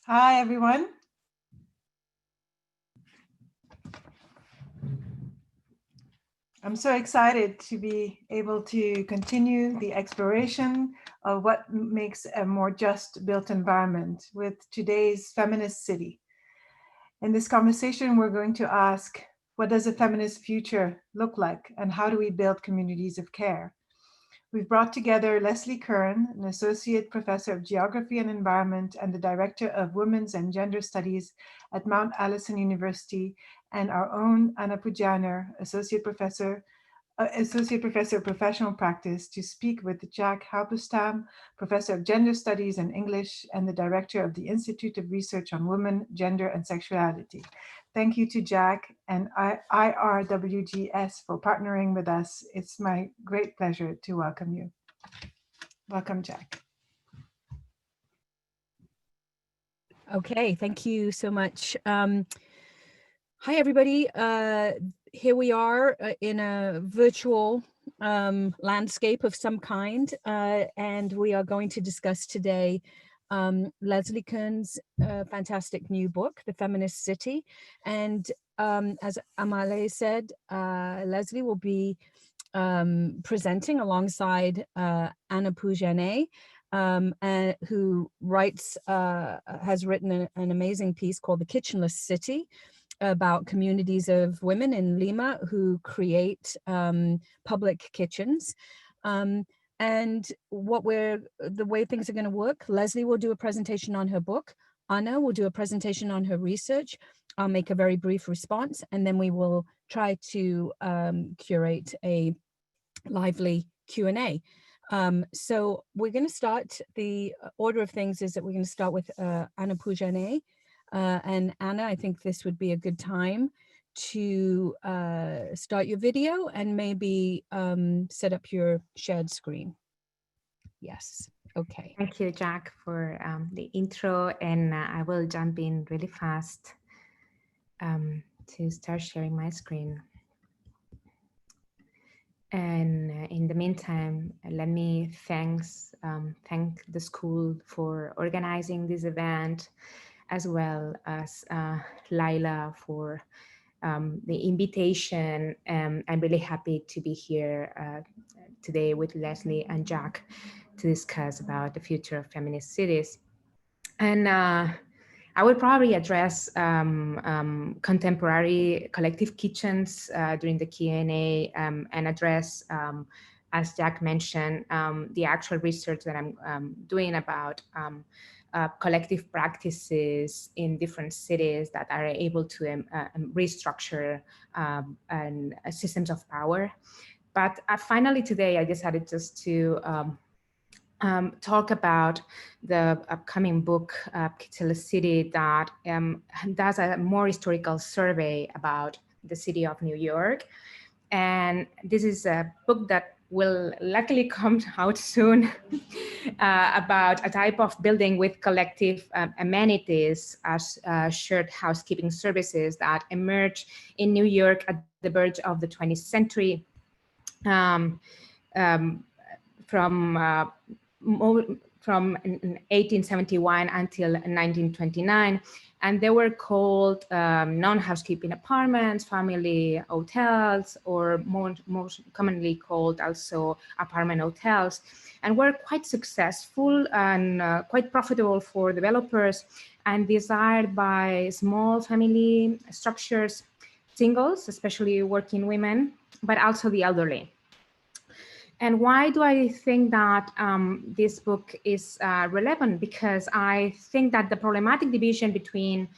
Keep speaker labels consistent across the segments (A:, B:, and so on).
A: Hi, everyone. I'm so excited to be able to continue the exploration of what makes a more just built environment with today's Feminist City. In this conversation, we're going to ask, what does a feminist future look like, and how do we build communities of care? We've brought together Leslie Curran, an associate professor of geography and environment and the director of women's and gender studies at Mount Allison University, and our own Anna Pujaner, Associate Professor of Professional Practice, to speak with Jack Halberstam, Professor of Gender Studies and English and the Director of the Institute of Research on Women, Gender and Sexuality. Thank you to Jack and IRWGS for partnering with us. It's my great pleasure to welcome you. Welcome, Jack.
B: Okay, thank you so much. Hi, everybody. Here we are in a virtual landscape of some kind, and we are going to discuss today Leslie Kern's fantastic new book, The Feminist City. And as Amale said, Leslie will be presenting alongside Anna Pujaner, who has written an amazing piece called The Kitchenless City, about communities of women in Lima who create public kitchens. And the way things are going to work, Leslie will do a presentation on her book. Anna will do a presentation on her research. I'll make a very brief response, and then we will try to curate a lively Q&A. So we're going to start, the order of things is that we're going to start with Anna Pujaner. And Anna, I think this would be a good time to start your video and maybe set up your shared screen. Yes, okay.
C: Thank you, Jack, for the intro, and I will jump in really fast to start sharing my screen. And in the meantime, let me thank the school for organizing this event, as well as Laila for the invitation. I'm really happy to be here today with Leslie and Jack to discuss about the future of feminist cities. And I will probably address contemporary collective kitchens during the Q&A and address, as Jack mentioned, the actual research that I'm doing about collective practices in different cities that are able to restructure and systems of power. But finally today, I decided just to talk about the upcoming book, Kitchenless City, that does a more historical survey about the city of New York. And this is a book that will luckily come out soon about a type of building with collective amenities as shared housekeeping services that emerged in New York at the verge of the 20th century. From 1871 until 1929, and they were called non-housekeeping apartments, family hotels, or most commonly called also apartment hotels, and were quite successful and quite profitable for developers and desired by small family structures, singles, especially working women, but also the elderly. And why do I think that this book is relevant? Because I think that the problematic division between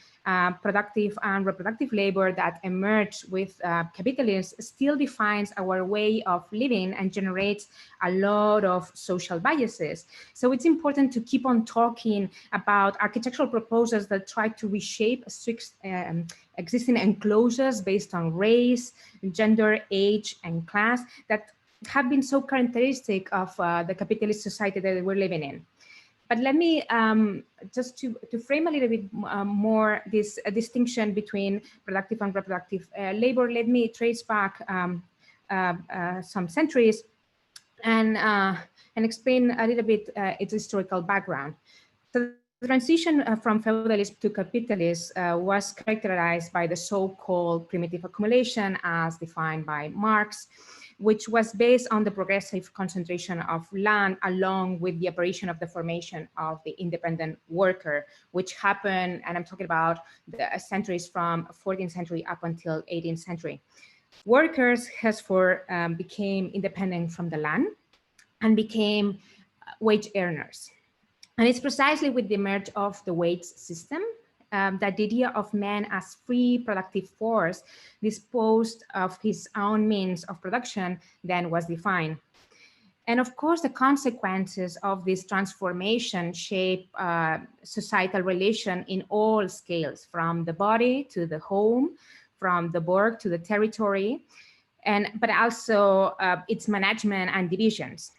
C: productive and reproductive labor that emerged with capitalism still defines our way of living and generates a lot of social biases. So it's important to keep on talking about architectural proposals that try to reshape existing enclosures based on race, gender, age, and class that have been so characteristic of the capitalist society that we're living in. But let me just to frame a little bit more this distinction between productive and reproductive labor, let me trace back some centuries and explain a little bit its historical background. So The transition from feudalism to capitalism was characterized by the so-called primitive accumulation as defined by Marx, which was based on the progressive concentration of land along with the apparition of the formation of the independent worker, which happened, and I'm talking about the centuries from 14th century up until 18th century. Workers henceforth became independent from the land and became wage earners. And it's precisely with the emerge of the wage system that the idea of man as free productive force disposed of his own means of production then was defined. And of course, the consequences of this transformation shape societal relation in all scales, from the body to the home, from the work to the territory, but also its management and divisions.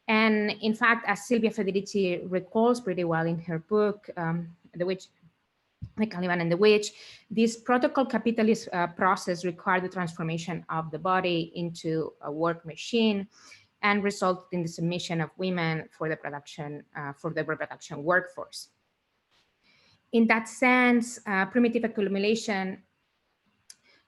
C: And in fact, as Silvia Federici recalls pretty well in her book, The Caliban and the Witch, this protocol capitalist process required the transformation of the body into a work machine and resulted in the submission of women for the reproduction workforce. In that sense, primitive accumulation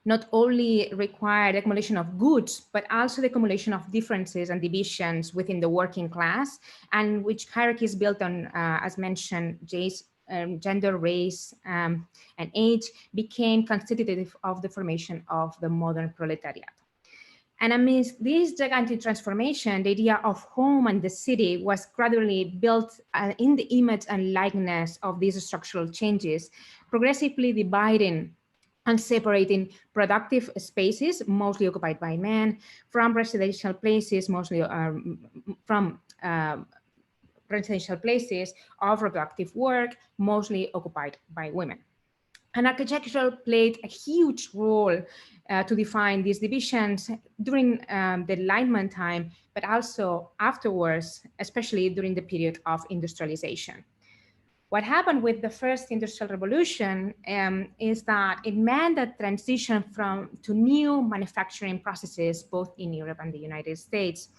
C: not only required accumulation of goods, but also the accumulation of differences and divisions within the working class, and which hierarchies built on, as mentioned, gender, race, and age became constitutive of the formation of the modern proletariat. And amidst this gigantic transformation, the idea of home and the city was gradually built in the image and likeness of these structural changes, progressively dividing and separating productive spaces, mostly occupied by men, from residential places, mostly residential places of reproductive work, mostly occupied by women. And architecture played a huge role to define these divisions during the Enlightenment time, but also afterwards, especially during the period of industrialization. What happened with the first industrial revolution is that it meant a transition to new manufacturing processes, both in Europe and the United States.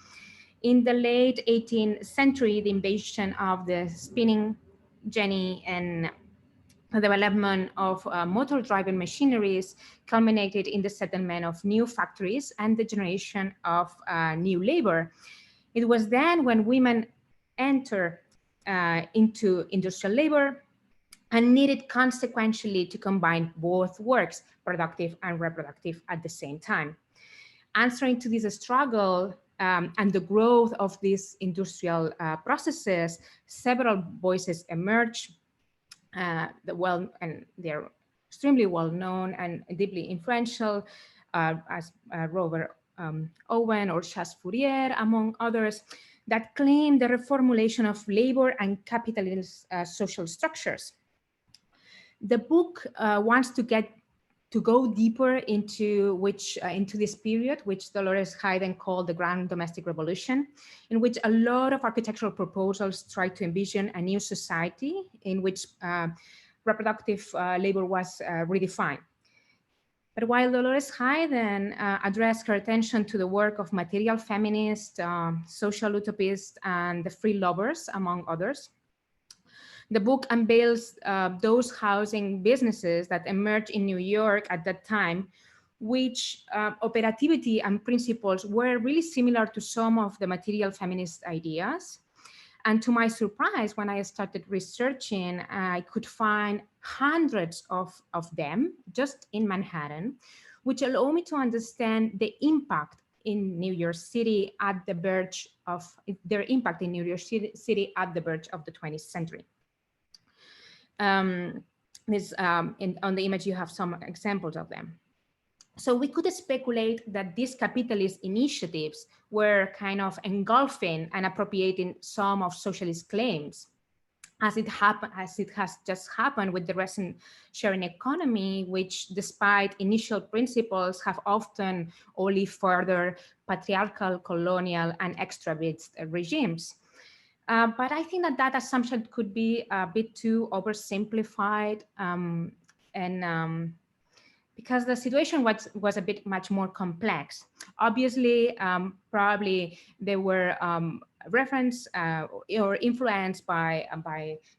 C: In the late 18th century, the invention of the spinning jenny and the development of motor-driven machineries culminated in the settlement of new factories and the generation of new labor. It was then when women entered into industrial labor and needed consequentially to combine both works, productive and reproductive, at the same time. Answering to this struggle and the growth of these industrial processes, several voices emerged, and they're extremely well known and deeply influential, as Robert Owen or Charles Fourier, among others, that claim the reformulation of labor and capitalist social structures. The book wants to go deeper into this period, which Dolores Hayden called the Grand Domestic Revolution, in which a lot of architectural proposals try to envision a new society in which reproductive labor was redefined. But while Dolores Hayden addressed her attention to the work of material feminists, social utopists, and the free lovers, among others, the book unveils those housing businesses that emerged in New York at that time, which operativity and principles were really similar to some of the material feminist ideas. And to my surprise, when I started researching, I could find hundreds of them just in Manhattan, which allowed me to understand the impact in New York City at the verge of their impact in New York City at the verge of the 20th century. On the image, you have some examples of them. So we could speculate that these capitalist initiatives were kind of engulfing and appropriating some of socialist claims, as it has just happened with the recent sharing economy, which, despite initial principles, have often only further patriarchal, colonial, and extravagant regimes. But I think that assumption could be a bit too oversimplified, and because the situation was a bit much more complex. Obviously, probably they were referenced or influenced by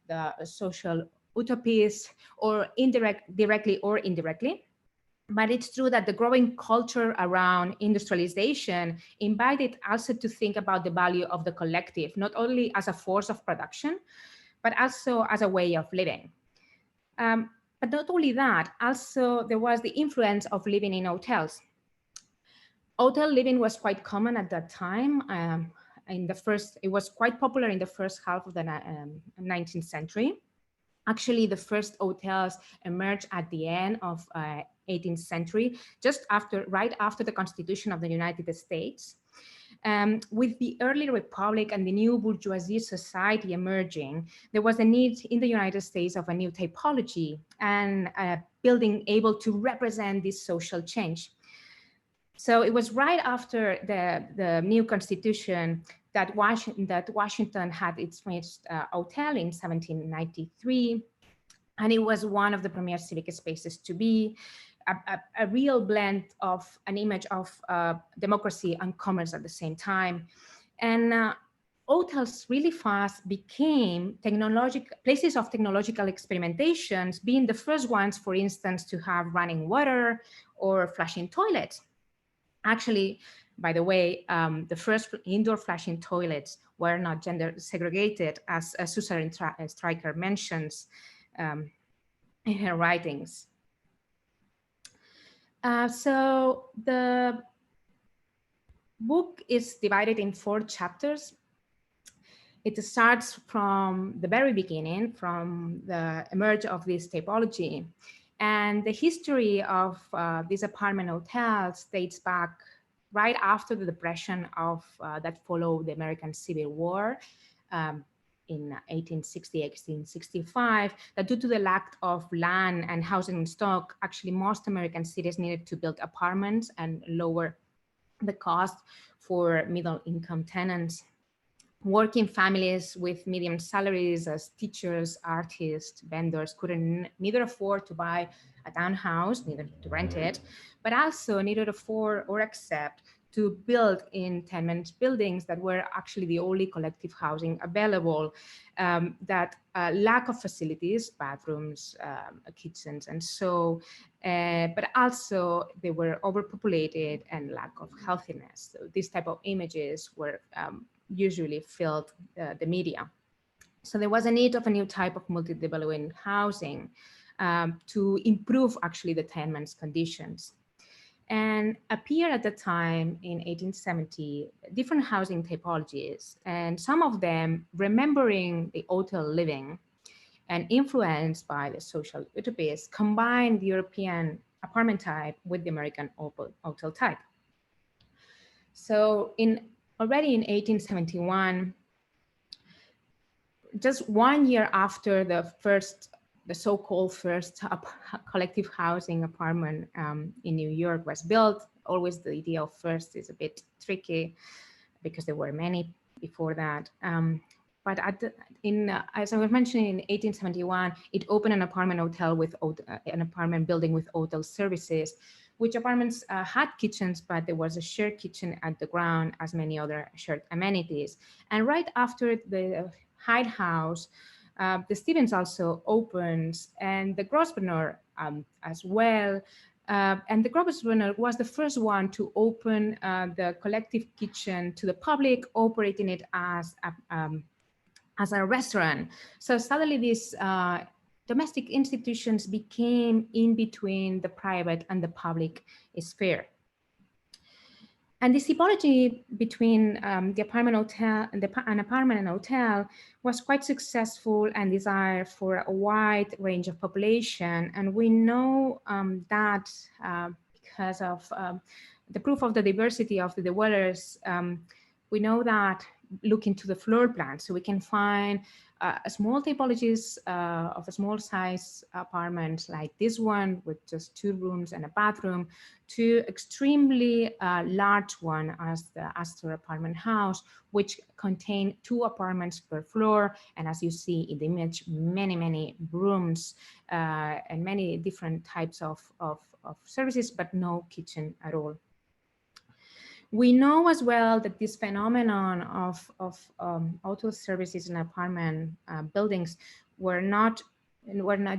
C: the social utopists, or directly or indirectly. But it's true that the growing culture around industrialization invited also to think about the value of the collective, not only as a force of production, but also as a way of living. But not only that, also there was the influence of living in hotels. Hotel living was quite common at that time. It was quite popular in the first half of the 19th century. Actually, the first hotels emerged at the end of 18th century, right after the Constitution of the United States. With the early republic and the new bourgeoisie society emerging, there was a need in the United States of a new typology and a building able to represent this social change. So it was right after the new constitution that Washington had its first hotel in 1793. And it was one of the premier civic spaces to be a real blend of an image of democracy and commerce at the same time. And hotels really fast became places of technological experimentations, being the first ones, for instance, to have running water or flashing toilets. Actually, by the way, the first indoor flashing toilets were not gender segregated, as Susan Stryker mentions in her writings. So the book is divided in 4 chapters. It starts from the very beginning, from the emergence of this typology. And the history of these apartment hotels dates back right after the depression that followed the American Civil War in 1860, 1865, that due to the lack of land and housing stock, actually most American cities needed to build apartments and lower the cost for middle income tenants. Working families with medium salaries as teachers, artists, vendors couldn't neither afford to buy a townhouse, neither to rent it, but also neither afford or accept to build in tenement buildings that were actually the only collective housing available, that lack of facilities, bathrooms, kitchens, and so, but also they were overpopulated and lack of healthiness. So these type of images were usually filled the media. So there was a need of a new type of multi-dwelling housing to improve actually the tenements conditions. And appeared at the time in 1870 different housing typologies, and some of them remembering the hotel living and influenced by the social utopists combined the European apartment type with the American hotel type. So already in 1871, just 1 year after the so-called first collective housing apartment in New York was built. Always the idea of first is a bit tricky because there were many before that. But as I was mentioning, in 1871, it opened an apartment hotel with an apartment building with hotel services, which apartments had kitchens, but there was a shared kitchen at the ground, as many other shared amenities. And right after the Hyde House, the Stevens also opens, and the Grosvenor as well. And the Grosvenor was the first one to open the collective kitchen to the public, operating it as a restaurant. So suddenly these domestic institutions became in between the private and the public sphere. And this typology between the apartment hotel and an apartment and hotel was quite successful and desired for a wide range of population. And we know that because of the proof of the diversity of the dwellers, we know that look into the floor plan. So we can find small typologies of a small size apartments like this one with just 2 rooms and a bathroom, to extremely large one as the Astor apartment house, which contain 2 apartments per floor. And as you see in the image, many rooms and many different types of services, but no kitchen at all. We know as well that this phenomenon of auto services in apartment buildings were not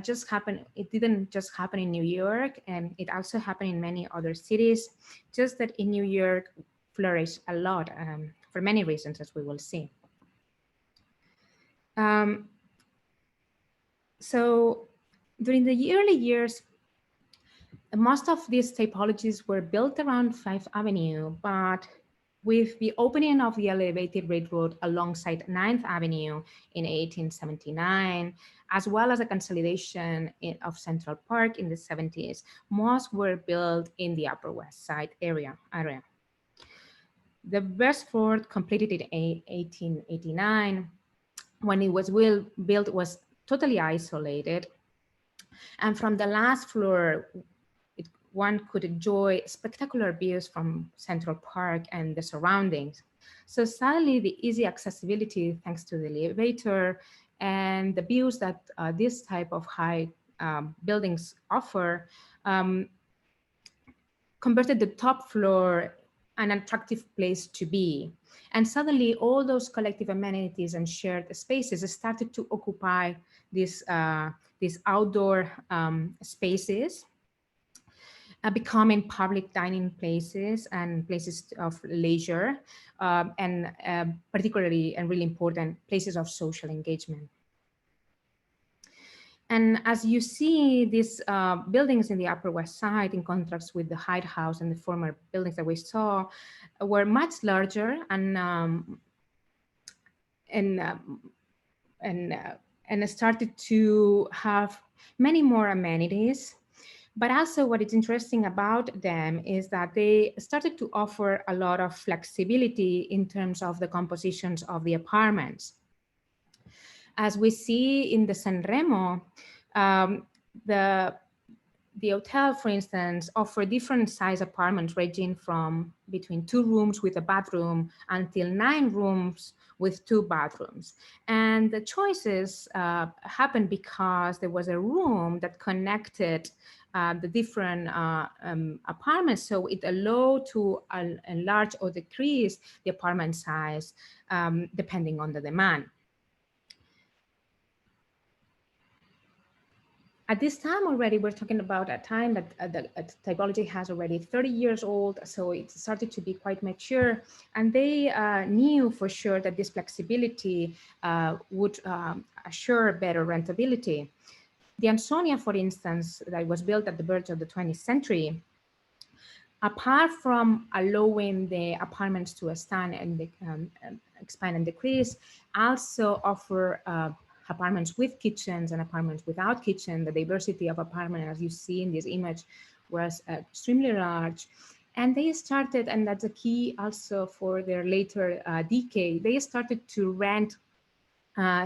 C: just happen. It didn't just happen in New York, and it also happened in many other cities. Just that in New York flourished a lot for many reasons, as we will see. So during the early years, most of these typologies were built around 5th Avenue, but with the opening of the elevated railroad alongside 9th Avenue in 1879, as well as a consolidation of Central Park in the 70s, most were built in the Upper West Side area. The West Fort, completed in 1889, when it was built, was totally isolated. And from the last floor, one could enjoy spectacular views from Central Park and the surroundings. So suddenly the easy accessibility, thanks to the elevator, and the views that this type of high buildings offer, converted the top floor an attractive place to be. And suddenly all those collective amenities and shared spaces started to occupy these outdoor spaces, becoming public dining places and places of leisure, and particularly and really important places of social engagement. And as you see, these buildings in the Upper West Side, in contrast with the Hyde House and the former buildings that we saw, were much larger and started to have many more amenities. But also what is interesting about them is that they started to offer a lot of flexibility in terms of the compositions of the apartments. As we see in the San Remo, the hotel, for instance, offer different size apartments ranging from between 2 rooms with a bathroom until 9 rooms with 2 bathrooms. And the choices happened because there was a room that connected the different apartments. So it allowed to enlarge or decrease the apartment size depending on the demand. At this time already, we're talking about a time that the typology has already 30 years old, so it started to be quite mature, and they knew for sure that this flexibility would assure better rentability. The Ansonia, for instance, that was built at the verge of the 20th century, apart from allowing the apartments to expand and decrease, also offer apartments with kitchens and apartments without kitchen. The diversity of apartment, as you see in this image, was extremely large. And they started, and that's a key also for their later decade, they started to rent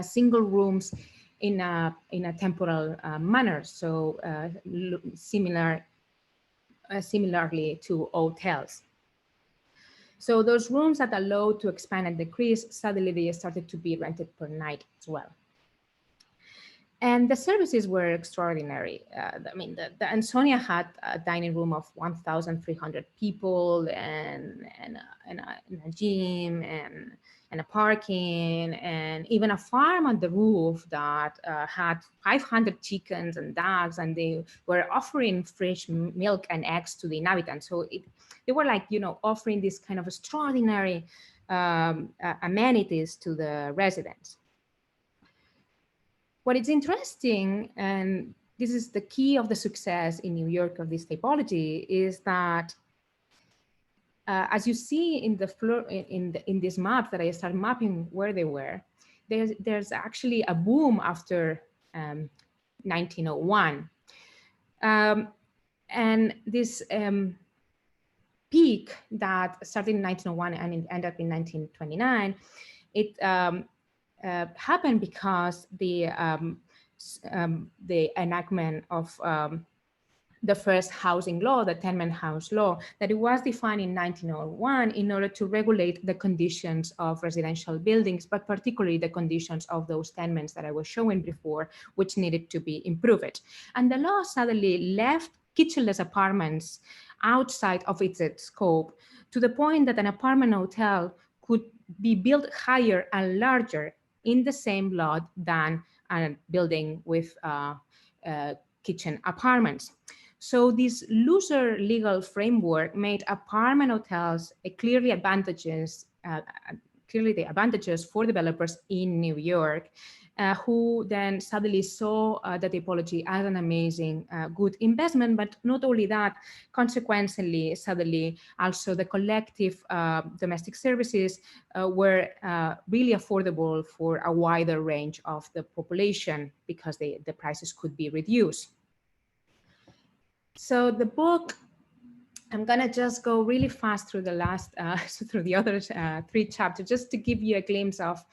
C: single rooms in a temporal manner. So similarly to hotels. So those rooms that allowed to expand and decrease, suddenly they started to be rented per night as well. And the services were extraordinary. I mean, the Ansonia had a dining room of 1,300 people and a gym and a parking and even a farm on the roof that had 500 chickens and dogs, and they were offering fresh milk and eggs to the inhabitants. So they were like, you know, offering this kind of extraordinary amenities to the residents. What is interesting, and this is the key of the success in New York of this typology, is that as you see in the floor in this map that I started mapping where they were, there's actually a boom after 1901, and this peak that started in 1901 and it ended up in 1929 It happened because the enactment of the first housing law, the tenement house law, that it was defined in 1901 in order to regulate the conditions of residential buildings, but particularly the conditions of those tenements that I was showing before, which needed to be improved. And the law suddenly left kitchenless apartments outside of its scope, to the point that an apartment hotel could be built higher and larger in the same lot than a building with kitchen apartments. So this looser legal framework made apartment hotels clearly the advantages for developers in New York, who then suddenly saw the typology as an amazing, good investment. But not only that, consequently, suddenly also the collective domestic services were really affordable for a wider range of the population because the prices could be reduced. So the book, I'm gonna just go really fast through the last, through the other 3 chapters, just to give you a glimpse of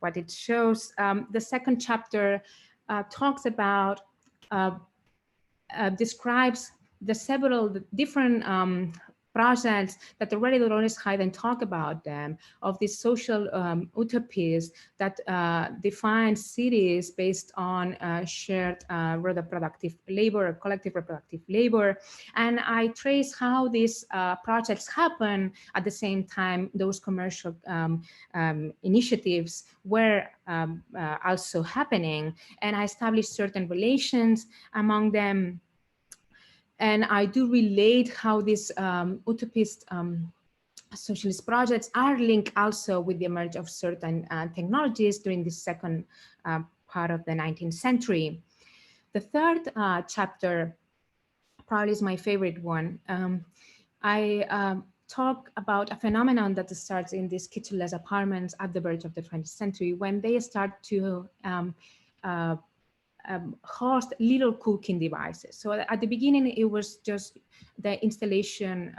C: what it shows. The second chapter talks about, describes the several different projects that already Dolores Hayden talked about them, of these social utopias that define cities based on shared reproductive labor, collective reproductive labor. And I trace how these projects happen at the same time those commercial initiatives were also happening. And I established certain relations among them. And I do relate how these utopist socialist projects are linked also with the emergence of certain technologies during the second part of the 19th century. The third chapter probably is my favorite one. I talk about a phenomenon that starts in these kitchenless apartments at the verge of the 20th century, when they start to host little cooking devices. So at the beginning, it was just the installation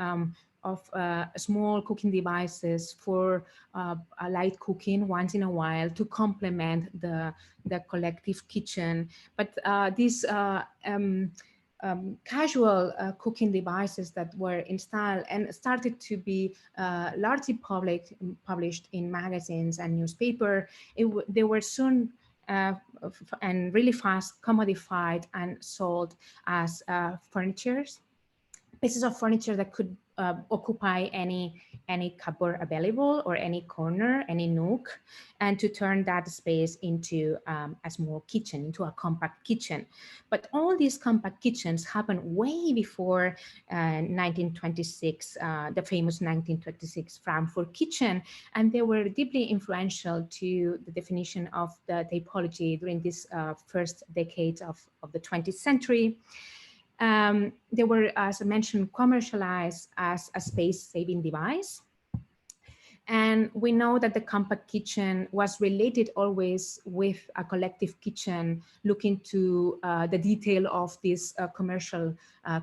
C: of small cooking devices for a light cooking once in a while to complement the collective kitchen. But these casual cooking devices that were installed and started to be largely published in magazines and newspaper, they were soon and really fast commodified and sold as furnitures, pieces of furniture that could occupy any cupboard available or any corner, any nook, and to turn that space into a small kitchen, into a compact kitchen. But all these compact kitchens happened way before 1926, the famous 1926 Frankfurt kitchen, and they were deeply influential to the definition of the typology during this first decades of the 20th century. They were, as I mentioned, commercialized as a space-saving device. And we know that the compact kitchen was related always with a collective kitchen, looking to the detail of these commercial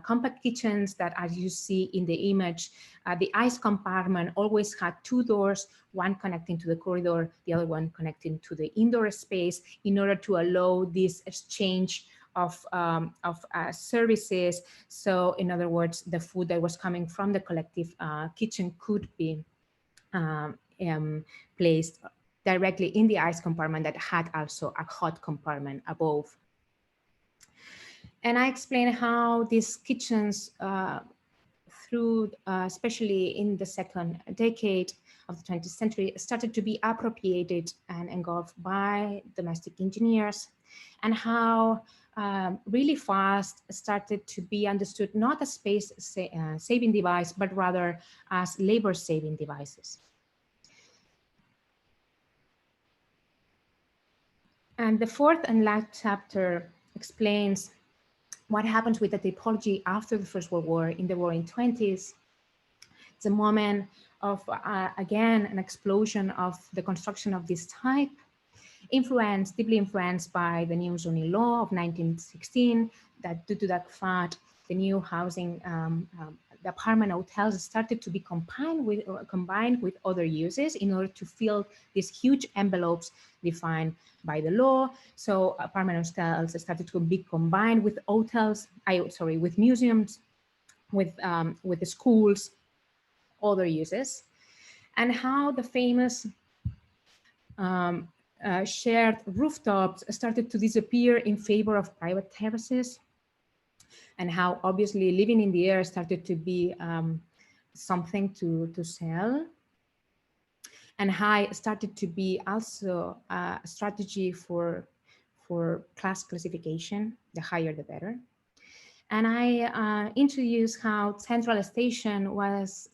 C: compact kitchens that, as you see in the image, the ice compartment always had 2 doors, one connecting to the corridor, the other one connecting to the indoor space, in order to allow this exchange of services. So in other words, the food that was coming from the collective kitchen could be placed directly in the ice compartment that had also a hot compartment above. And I explain how these kitchens through, especially in the second decade of the 20th century, started to be appropriated and engulfed by domestic engineers, and how really fast started to be understood not as space-saving device, but rather as labor-saving devices. And the fourth and last chapter explains what happens with the typology after the First World War, in the Roaring '20s. It's a moment of, again, an explosion of the construction of this type, deeply influenced by the new zoning law of 1916, that due to that fact, the new housing, the apartment hotels started to be combined with other uses in order to fill these huge envelopes defined by the law. So apartment hotels started to be combined with hotels, with museums, with the schools, other uses, and how the famous shared rooftops started to disappear in favor of private terraces, and how obviously living in the air started to be something to sell, and how it started to be also a strategy for class classification, the higher the better. And I introduced how Central Station was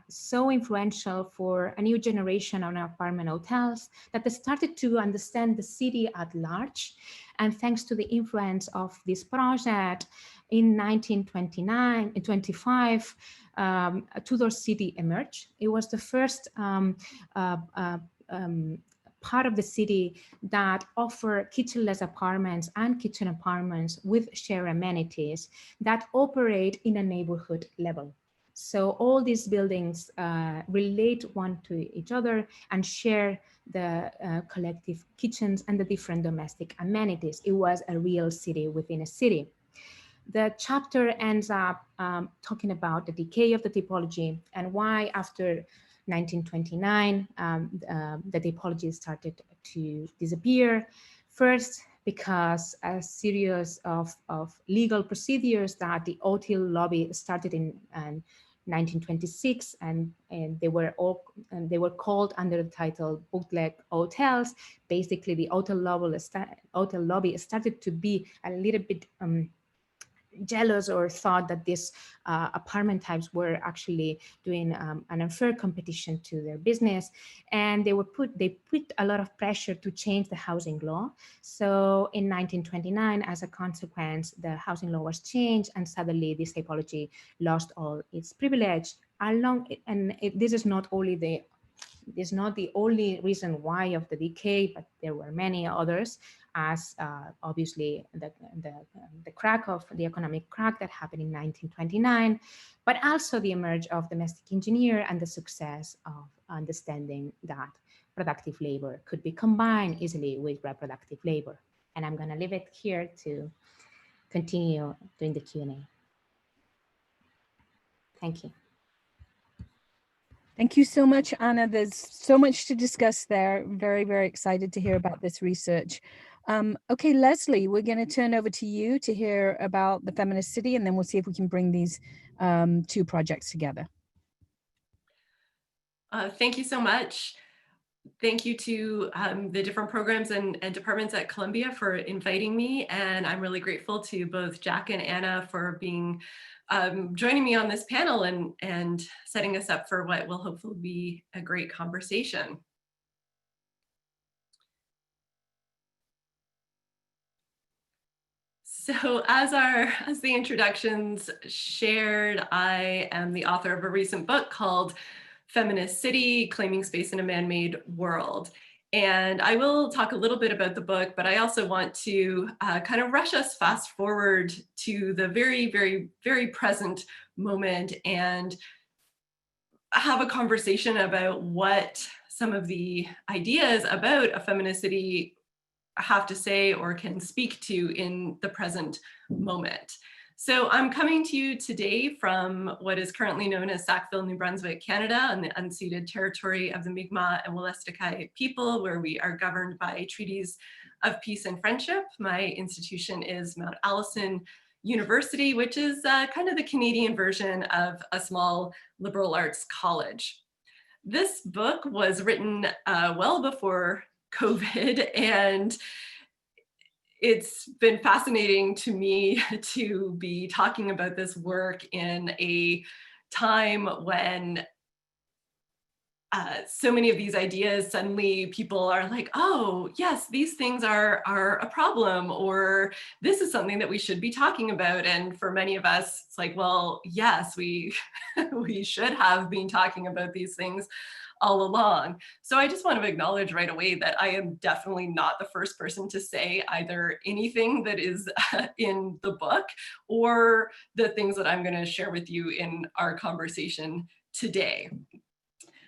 C: so influential for a new generation of apartment hotels that they started to understand the city at large. And thanks to the influence of this project, in 1929 and 25, Tudor City emerged. It was the first part of the city that offer kitchenless apartments and kitchen apartments with shared amenities that operate in a neighborhood level. So all these buildings relate one to each other and share the collective kitchens and the different domestic amenities. It was a real city within a city. The chapter ends up talking about the decay of the typology and why after 1929, the typology started to disappear. First, because a series of legal procedures that the hotel lobby started in 1926, and they were called under the title bootleg hotels. Basically, the hotel lobby started to be a little bit jealous or thought that these apartment types were actually doing an unfair competition to their business, and they put a lot of pressure to change the housing law. So in 1929, as a consequence, the housing law was changed, and suddenly this typology lost all its privilege. This is not the only reason why of the decay, but there were many others, as obviously the crack of the economic crack that happened in 1929, but also the emerge of domestic engineer and the success of understanding that productive labor could be combined easily with reproductive labor. And I'm gonna leave it here to continue doing the Q&A. Thank you.
B: Thank you so much, Anna. There's so much to discuss there. Very, very excited to hear about this research. Okay, Leslie, we're going to turn over to you to hear about the Feminist City, and then we'll see if we can bring these two projects together.
D: Thank you so much. Thank you to the different programs and departments at Columbia for inviting me. And I'm really grateful to both Jack and Anna for being joining me on this panel and setting us up for what will hopefully be a great conversation. So as the introductions shared, I am the author of a recent book called Feminist City, Claiming Space in a Man-Made World. And I will talk a little bit about the book, but I also want to kind of rush us fast forward to the very, very, very present moment and have a conversation about what some of the ideas about a feminist city have to say or can speak to in the present moment. So I'm coming to you today from what is currently known as Sackville, New Brunswick, Canada, on the unceded territory of the Mi'kmaq and Wolastoqey people, where we are governed by treaties of peace and friendship. My institution is Mount Allison University, which is kind of the Canadian version of a small liberal arts college. This book was written well before COVID, and it's been fascinating to me to be talking about this work in a time when so many of these ideas, suddenly people are like, oh, yes, these things are a problem, or this is something that we should be talking about. And for many of us, it's like, well, yes, we, we should have been talking about these things all along. So I just want to acknowledge right away that I am definitely not the first person to say either anything that is in the book or the things that I'm going to share with you in our conversation today.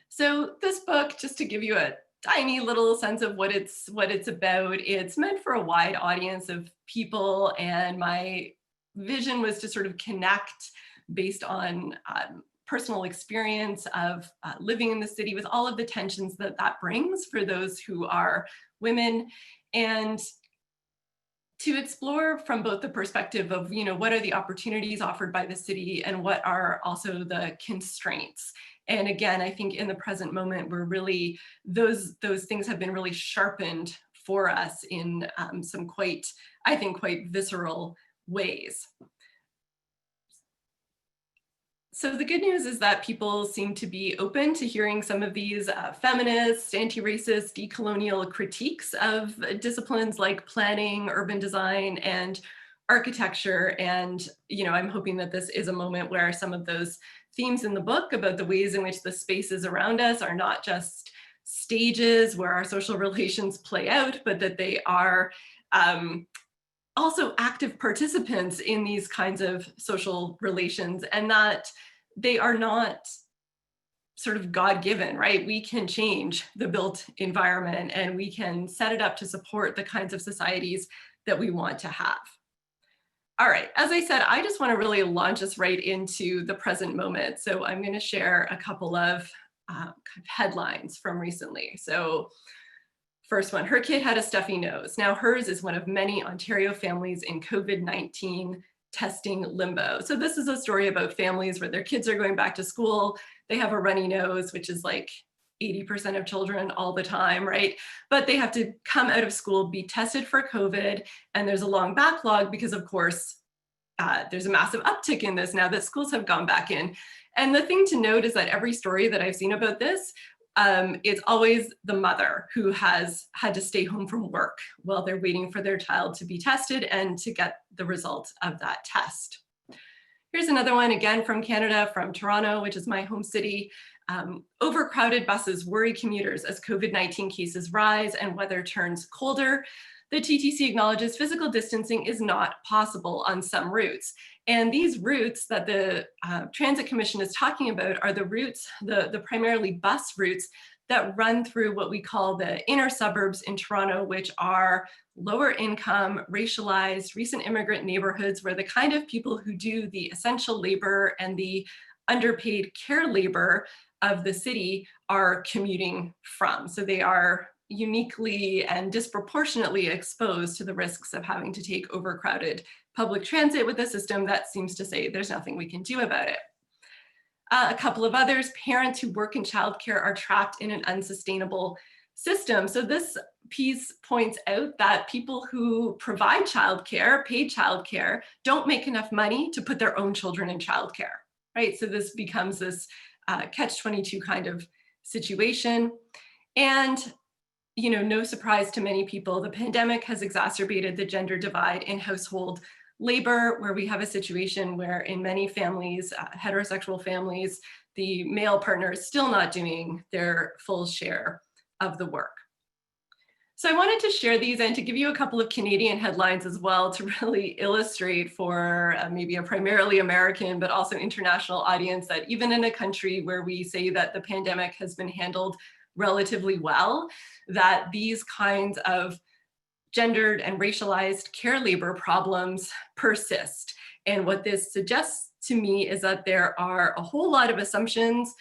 D: So this book, just to give you a tiny little sense of what it's about, it's meant for a wide audience of people, and my vision was to sort of connect based on personal experience of living in the city with all of the tensions that that brings for those who are women, and to explore from both the perspective of, what are the opportunities offered by the city and what are also the constraints. And again, I think in the present moment, we're really, those things have been really sharpened for us in some quite visceral ways. So the good news is that people seem to be open to hearing some of these feminist, anti-racist, decolonial critiques of disciplines like planning, urban design, and architecture. And, I'm hoping that this is a moment where some of those themes in the book about the ways in which the spaces around us are not just stages where our social relations play out, but that they are also active participants in these kinds of social relations, and that they are not sort of God-given, right? We can change the built environment and we can set it up to support the kinds of societies that we want to have. All right, as I said, I just want to really launch us right into the present moment. So I'm going to share a couple of kind of headlines from recently. So first one, her kid had a stuffy nose. Now hers is one of many Ontario families in COVID-19 testing limbo. So this is a story about families where their kids are going back to school. They have a runny nose, which is like 80% of children all the time, right? But they have to come out of school, be tested for COVID, and there's a long backlog because, of course, there's a massive uptick in this now that schools have gone back in. And the thing to note is that every story that I've seen about this, it's always the mother who has had to stay home from work while they're waiting for their child to be tested and to get the result of that test. Here's another one, again from Canada, from Toronto, which is my home city. Overcrowded buses worry commuters as COVID-19 cases rise and weather turns colder. The TTC acknowledges physical distancing is not possible on some routes. And these routes that the Transit Commission is talking about are the routes, the primarily bus routes that run through what we call the inner suburbs in Toronto, which are lower income, racialized, recent immigrant neighborhoods where the kind of people who do the essential labor and the underpaid care labor of the city are commuting from. So they are uniquely and disproportionately exposed to the risks of having to take overcrowded public transit with a system that seems to say there's nothing we can do about it. A couple of others, parents who work in childcare are trapped in an unsustainable system. So this piece points out that people who provide childcare, paid childcare, don't make enough money to put their own children in childcare, right? So this becomes this catch-22 kind of situation. And no surprise to many people, the pandemic has exacerbated the gender divide in household labor, where we have a situation where in many families, heterosexual families, the male partner is still not doing their full share of the work. So I wanted to share these and to give you a couple of Canadian headlines as well to really illustrate for maybe a primarily American, but also international audience that even in a country where we say that the pandemic has been handled relatively well, that these kinds of gendered and racialized care labor problems persist. And what this suggests to me is that there are a whole lot of assumptions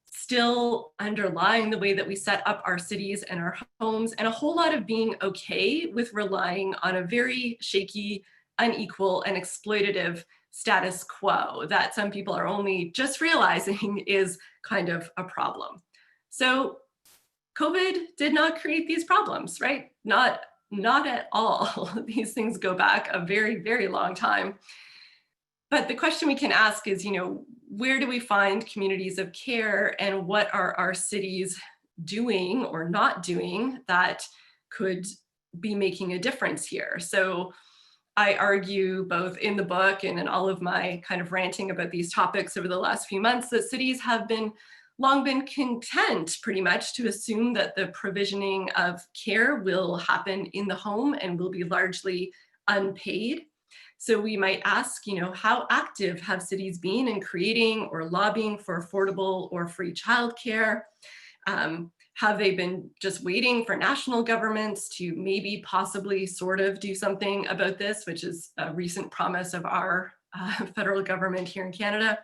D: still underlying the way that we set up our cities and our homes, and a whole lot of being okay with relying on a very shaky, unequal, and exploitative status quo that some people are only just realizing is kind of a problem. So COVID did not create these problems, right? Not at all. These things go back a very, very long time. But the question we can ask is, where do we find communities of care, and what are our cities doing or not doing that could be making a difference here? So I argue both in the book and in all of my kind of ranting about these topics over the last few months that cities have been long been content pretty much to assume that the provisioning of care will happen in the home and will be largely unpaid. So we might ask, how active have cities been in creating or lobbying for affordable or free childcare? Have they been just waiting for national governments to maybe possibly sort of do something about this, which is a recent promise of our federal government here in Canada?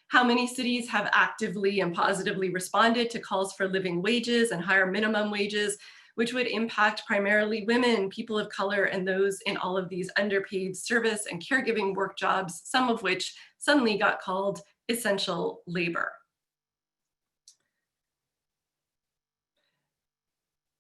D: How many cities have actively and positively responded to calls for living wages and higher minimum wages, which would impact primarily women, people of color, and those in all of these underpaid service and caregiving work jobs, some of which suddenly got called essential labor?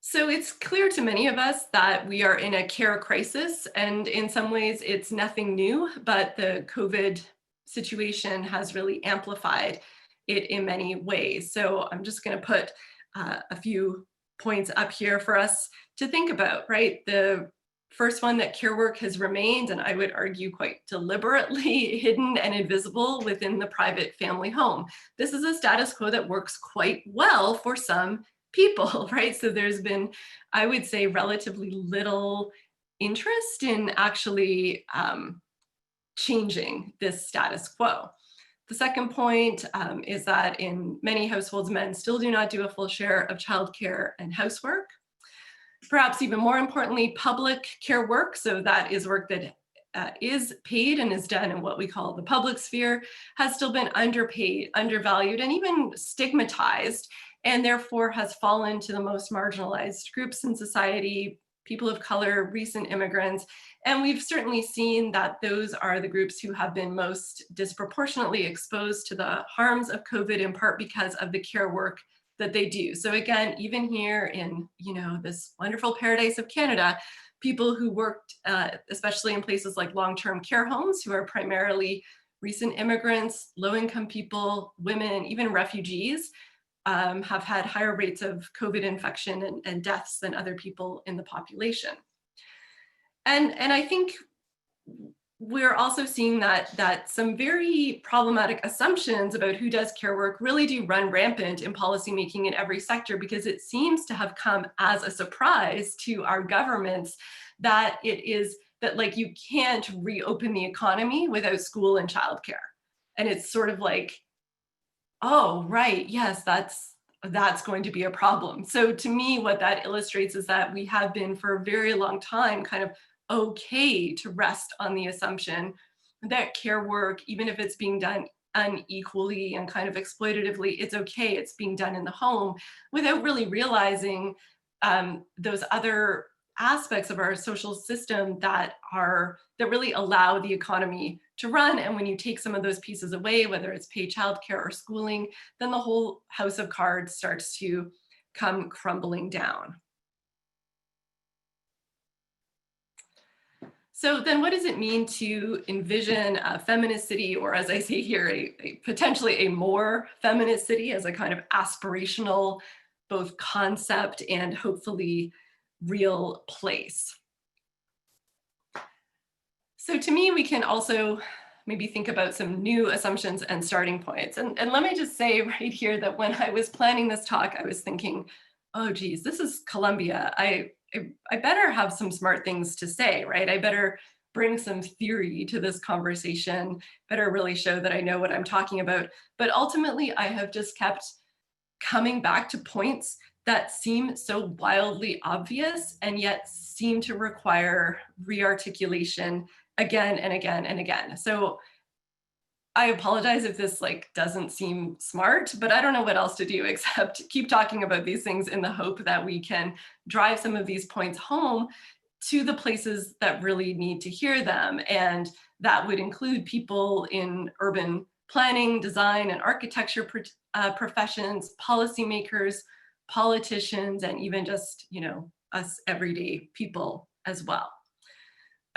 D: So it's clear to many of us that we are in a care crisis, and in some ways it's nothing new, but the COVID situation has really amplified it in many ways. So I'm just going to put a few points up here for us to think about, right? The first one, that care work has remained, and I would argue quite deliberately, hidden and invisible within the private family home. This is a status quo that works quite well for some people, right? So there's been, I would say, relatively little interest in actually changing this status quo. The second point is that in many households, men still do not do a full share of childcare and housework. Perhaps even more importantly, public care work, so that is work that is paid and is done in what we call the public sphere, has still been underpaid, undervalued, and even stigmatized, and therefore has fallen to the most marginalized groups in society, people of color, recent immigrants. And we've certainly seen that those are the groups who have been most disproportionately exposed to the harms of COVID, in part because of the care work that they do. So again, even here in this wonderful paradise of Canada, people who worked, especially in places like long-term care homes, who are primarily recent immigrants, low-income people, women, even refugees, have had higher rates of COVID infection and deaths than other people in the population. And I think we're also seeing that some very problematic assumptions about who does care work really do run rampant in policymaking in every sector, because it seems to have come as a surprise to our governments that like you can't reopen the economy without school and childcare. And it's sort of like, oh, right, yes, that's going to be a problem. So to me, what that illustrates is that we have been for a very long time kind of okay to rest on the assumption that care work, even if it's being done unequally and kind of exploitatively, it's okay, it's being done in the home, without really realizing those other aspects of our social system that really allow the economy to run. And when you take some of those pieces away, whether it's paid childcare or schooling, then the whole house of cards starts to come crumbling down. So then what does it mean to envision a feminist city, or as I say here, potentially a more feminist city, as a kind of aspirational, both concept and hopefully real place? So to me, we can also maybe think about some new assumptions and starting points. And let me just say right here that when I was planning this talk, I was thinking, oh geez, this is Columbia. I better have some smart things to say, right? I better bring some theory to this conversation, better really show that I know what I'm talking about. But ultimately, I have just kept coming back to points that seem so wildly obvious and yet seem to require rearticulation again and again and again. So I apologize if this doesn't seem smart, but I don't know what else to do except keep talking about these things in the hope that we can drive some of these points home to the places that really need to hear them. And that would include people in urban planning, design, and architecture professions, policymakers, politicians, and even just, us everyday people as well.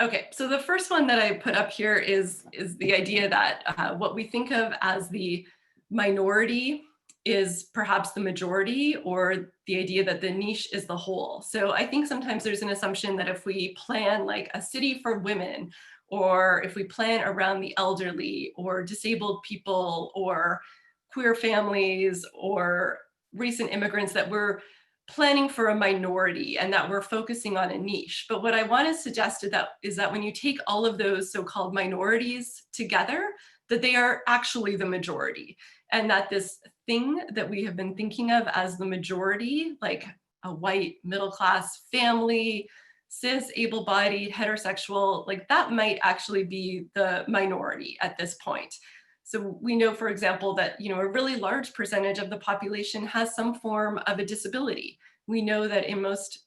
D: Okay, so the first one that I put up here is the idea that what we think of as the minority is perhaps the majority, or the idea that the niche is the whole. So I think sometimes there's an assumption that if we plan like a city for women, or if we plan around the elderly or disabled people or queer families or recent immigrants, that we're planning for a minority and that we're focusing on a niche. But what I want to suggest is that when you take all of those so-called minorities together, that they are actually the majority, and that this thing that we have been thinking of as the majority, like a white middle-class family, cis, able-bodied, heterosexual, like that might actually be the minority at this point. So we know, for example, that a really large percentage of the population has some form of a disability. We know that in most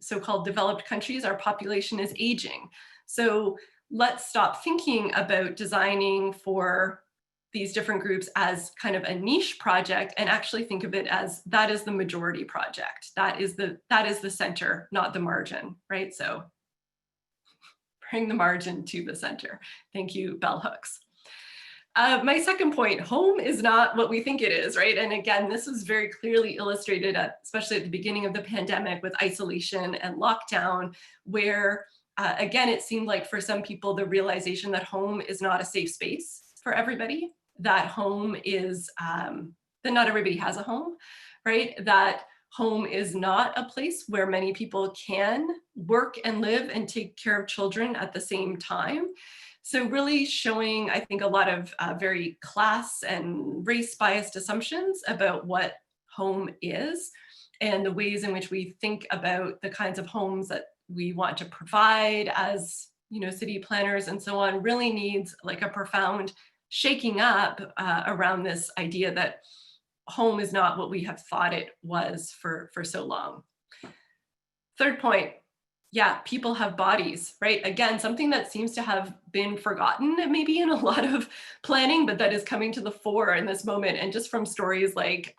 D: so-called developed countries, our population is aging. So let's stop thinking about designing for these different groups as kind of a niche project and actually think of it as that is the majority project. That is the center, not the margin, right? So bring the margin to the center. Thank you, bell hooks. My second point, home is not what we think it is, right? And again, this was very clearly illustrated, especially at the beginning of the pandemic with isolation and lockdown, where again, it seemed like for some people, the realization that home is not a safe space for everybody, that home is, that not everybody has a home, right? That home is not a place where many people can work and live and take care of children at the same time. So really showing, I think, a lot of very class and race biased assumptions about what home is and the ways in which we think about the kinds of homes that we want to provide as, city planners and so on, really needs like a profound shaking up around this idea that home is not what we have thought it was for so long. Third point, yeah, people have bodies, right? Again, something that seems to have been forgotten maybe in a lot of planning, but that is coming to the fore in this moment. And just from stories like,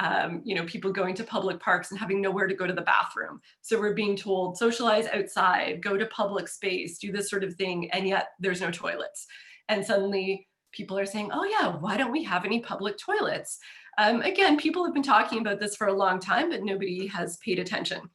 D: people going to public parks and having nowhere to go to the bathroom. So we're being told, socialize outside, go to public space, do this sort of thing, and yet there's no toilets. And suddenly people are saying, oh yeah, why don't we have any public toilets? Again, people have been talking about this for a long time, but nobody has paid attention.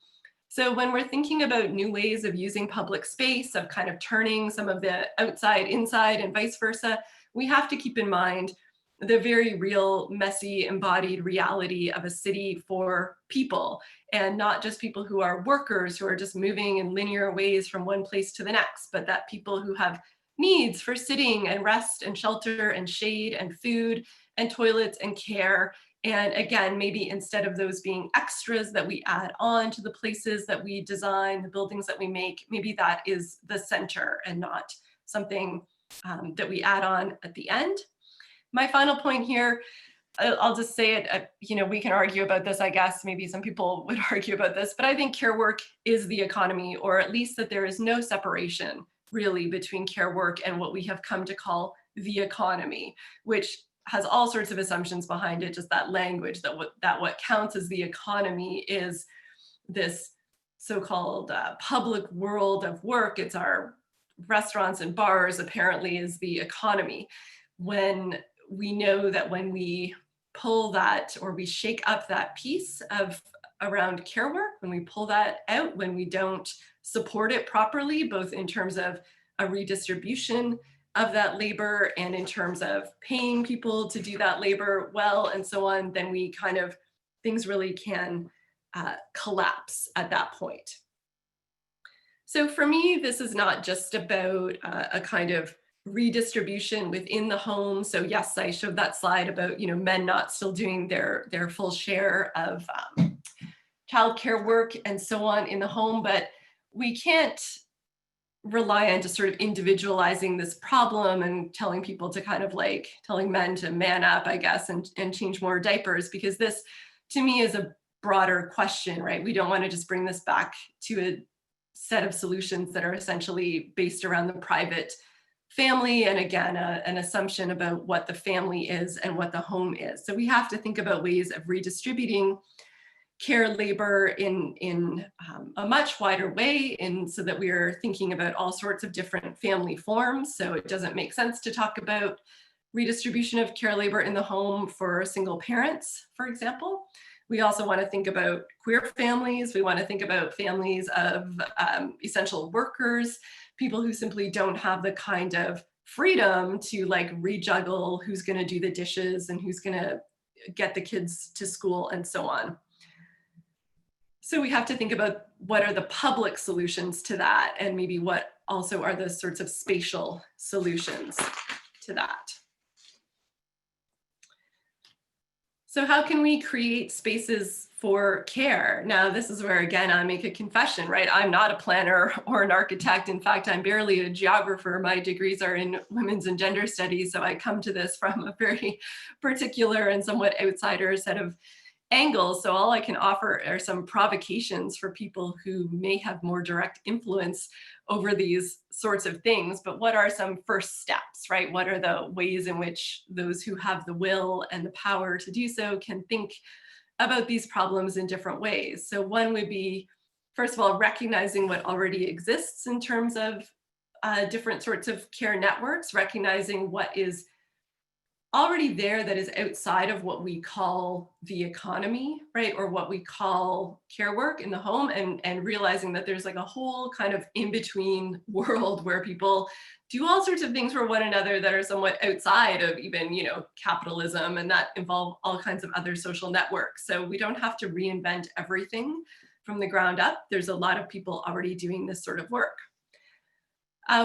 D: So when we're thinking about new ways of using public space, of kind of turning some of the outside inside and vice versa, we have to keep in mind the very real, messy, embodied reality of a city for people, and not just people who are workers who are just moving in linear ways from one place to the next, but that people who have needs for sitting and rest and shelter and shade and food and toilets and care. And again, maybe instead of those being extras that we add on to the places that we design, the buildings that we make, maybe that is the center and not something that we add on at the end. My final point here, I'll just say it, we can argue about this, I guess, maybe some people would argue about this, but I think care work is the economy, or at least that there is no separation really between care work and what we have come to call the economy, which has all sorts of assumptions behind it, just that language that what counts as the economy is this so-called public world of work. It's our restaurants and bars apparently is the economy. When we know that when we pull that or we shake up that piece of around care work, when we pull that out, when we don't support it properly, both in terms of a redistribution of that labor and in terms of paying people to do that labor well and so on, then we kind of, things really can collapse at that point. So for me, this is not just about a kind of redistribution within the home. So yes, I showed that slide about men not still doing their full share of childcare work and so on in the home, but we can't rely on just sort of individualizing this problem and telling people to kind of like telling men to man up, I guess, and change more diapers, because this to me is a broader question, right? We don't want to just bring this back to a set of solutions that are essentially based around the private family and again, an assumption about what the family is and what the home is. So we have to think about ways of redistributing care labor in a much wider way, and so that we are thinking about all sorts of different family forms. So it doesn't make sense to talk about redistribution of care labor in the home for single parents, for example. We also want to think about queer families. We want to think about families of essential workers, people who simply don't have the kind of freedom to like rejuggle who's going to do the dishes and who's going to get the kids to school and so on. So we have to think about what are the public solutions to that, and maybe what also are the sorts of spatial solutions to that. So how can we create spaces for care? Now, this is where, again, I make a confession, right? I'm not a planner or an architect. In fact, I'm barely a geographer. My degrees are in women's and gender studies. So I come to this from a very particular and somewhat outsider set of angles. So all I can offer are some provocations for people who may have more direct influence over these sorts of things. But what are some first steps, right? What are the ways in which those who have the will and the power to do so can think about these problems in different ways? So one would be, first of all, recognizing what already exists in terms of different sorts of care networks, recognizing what is already there that is outside of what we call the economy, right? Or what we call care work in the home, and realizing that there's like a whole kind of in-between world where people do all sorts of things for one another that are somewhat outside of even, capitalism, and that involve all kinds of other social networks. So we don't have to reinvent everything from the ground up. There's a lot of people already doing this sort of work.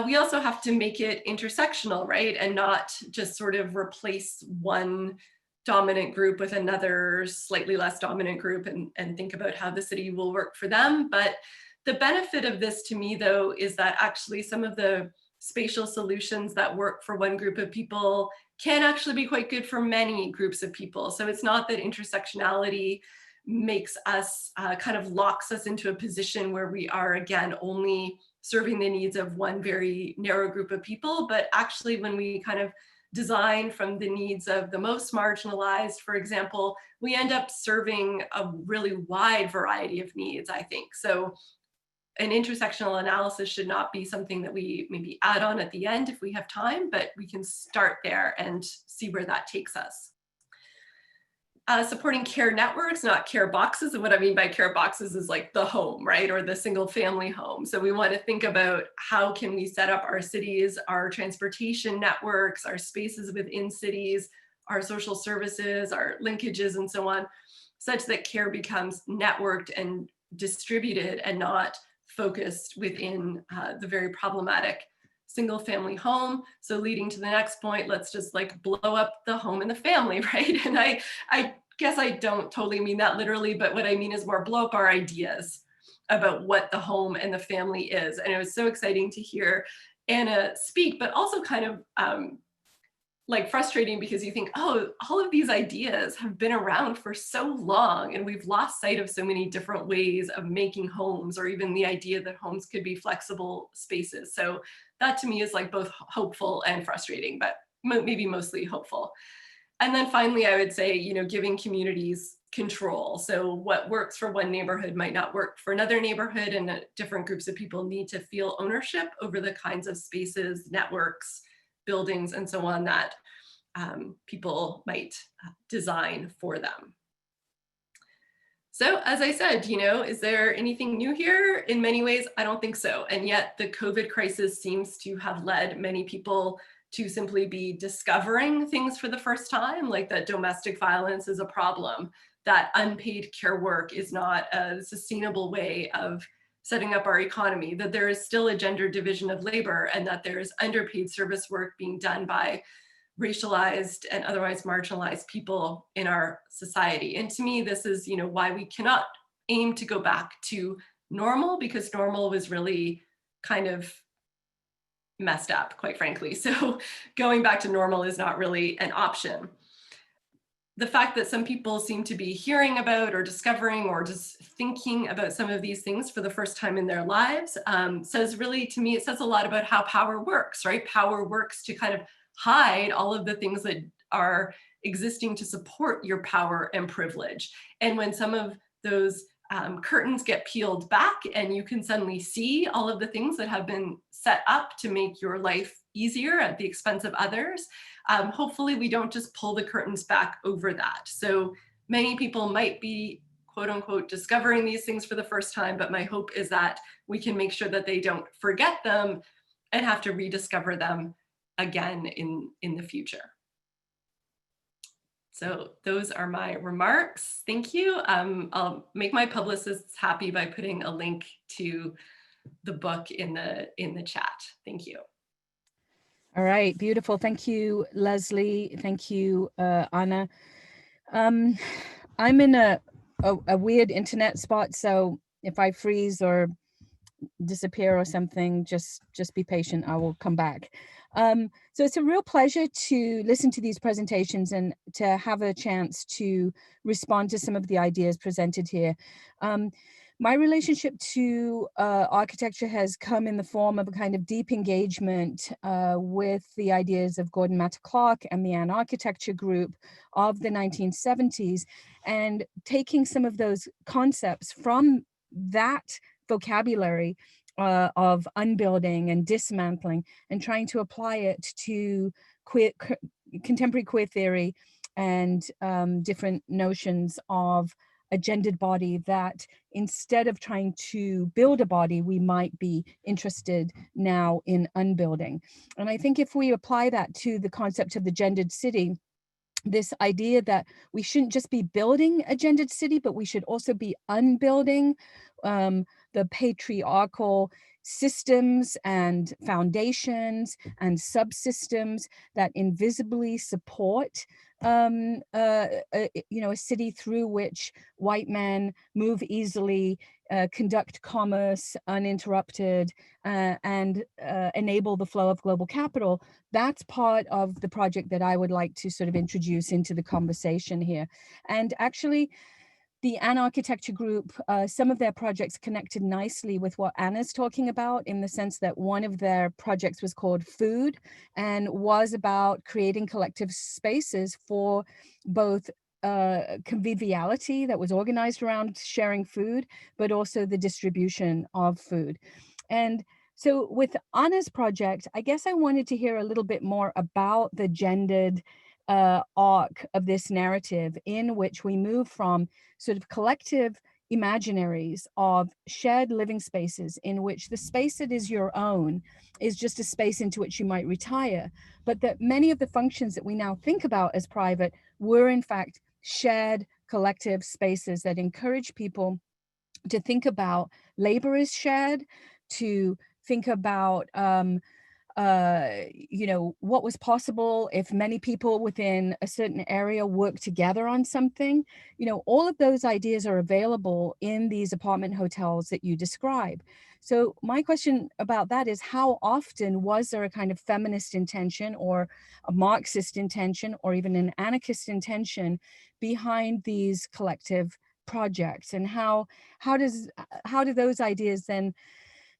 D: We also have to make it intersectional, right? And not just sort of replace one dominant group with another slightly less dominant group and think about how the city will work for them. But the benefit of this to me, though, is that actually some of the spatial solutions that work for one group of people can actually be quite good for many groups of people. So it's not that intersectionality makes us, kind of locks us into a position where we are, again, only serving the needs of one very narrow group of people, but actually when we kind of design from the needs of the most marginalized, for example, we end up serving a really wide variety of needs, I think. So an intersectional analysis should not be something that we maybe add on at the end if we have time, but we can start there and see where that takes us. Supporting care networks, not care boxes. And what I mean by care boxes is like the home, right? Or the single family home. So we want to think about how can we set up our cities, our transportation networks, our spaces within cities, our social services, our linkages, and so on, such that care becomes networked and distributed and not focused within the very problematic single family home. So leading to the next point, let's just like blow up the home and the family, right? And I guess I don't totally mean that literally, but what I mean is more blow up our ideas about what the home and the family is. And it was so exciting to hear Anna speak, but also kind of like frustrating because you think, oh, all of these ideas have been around for so long and we've lost sight of so many different ways of making homes, or even the idea that homes could be flexible spaces. So that to me is like both hopeful and frustrating, but maybe mostly hopeful. And then finally, I would say, giving communities control. So what works for one neighborhood might not work for another neighborhood, and different groups of people need to feel ownership over the kinds of spaces, networks, buildings, and so on that people might design for them. So as I said, is there anything new here? In many ways, I don't think so. And yet the COVID crisis seems to have led many people to simply be discovering things for the first time, like that domestic violence is a problem, that unpaid care work is not a sustainable way of setting up our economy, that there is still a gender division of labor, and that there is underpaid service work being done by racialized and otherwise marginalized people in our society. And to me, this is, why we cannot aim to go back to normal, because normal was really kind of messed up, quite frankly. So going back to normal is not really an option. The fact that some people seem to be hearing about or discovering or just thinking about some of these things for the first time in their lives says really, to me, it says a lot about how power works, right? Power works to kind of hide all of the things that are existing to support your power and privilege. And when some of those curtains get peeled back and you can suddenly see all of the things that have been set up to make your life easier at the expense of others, hopefully we don't just pull the curtains back over that. So many people might be, quote unquote, discovering these things for the first time, but my hope is that we can make sure that they don't forget them and have to rediscover them again in the future. So those are my remarks. Thank you. I'll make my publicists happy by putting a link to the book in the chat. Thank you.
B: All right, beautiful. Thank you, Leslie. Thank you, Anna. I'm in a weird internet spot, so if I freeze or disappear or something, just be patient. I will come back. So it's a real pleasure to listen to these presentations and to have a chance to respond to some of the ideas presented here. My relationship to architecture has come in the form of a kind of deep engagement with the ideas of Gordon Matta Clark and the Ann Architecture Group of the 1970s, and taking some of those concepts from that vocabulary of unbuilding and dismantling and trying to apply it to contemporary queer theory and different notions of a gendered body, that instead of trying to build a body, we might be interested now in unbuilding. And I think if we apply that to the concept of the gendered city, this idea that we shouldn't just be building a gendered city, but we should also be unbuilding the patriarchal systems and foundations and subsystems that invisibly support a city through which white men move easily, conduct commerce uninterrupted, and enable the flow of global capital. That's part of the project that I would like to sort of introduce into the conversation here. And actually, the Ann Architecture Group, some of their projects connected nicely with what Anna's talking about, in the sense that one of their projects was called Food and was about creating collective spaces for both conviviality that was organized around sharing food, but also the distribution of food. And so with Anna's project, I guess I wanted to hear a little bit more about the gendered arc of this narrative, in which we move from sort of collective imaginaries of shared living spaces, in which the space that is your own is just a space into which you might retire, but that many of the functions that we now think about as private were in fact shared collective spaces that encourage people to think about labor as shared, to think about what was possible if many people within a certain area work together on something. All of those ideas are available in these apartment hotels that you describe. So my question about that is, how often was there a kind of feminist intention or a Marxist intention or even an anarchist intention behind these collective projects? And how do those ideas then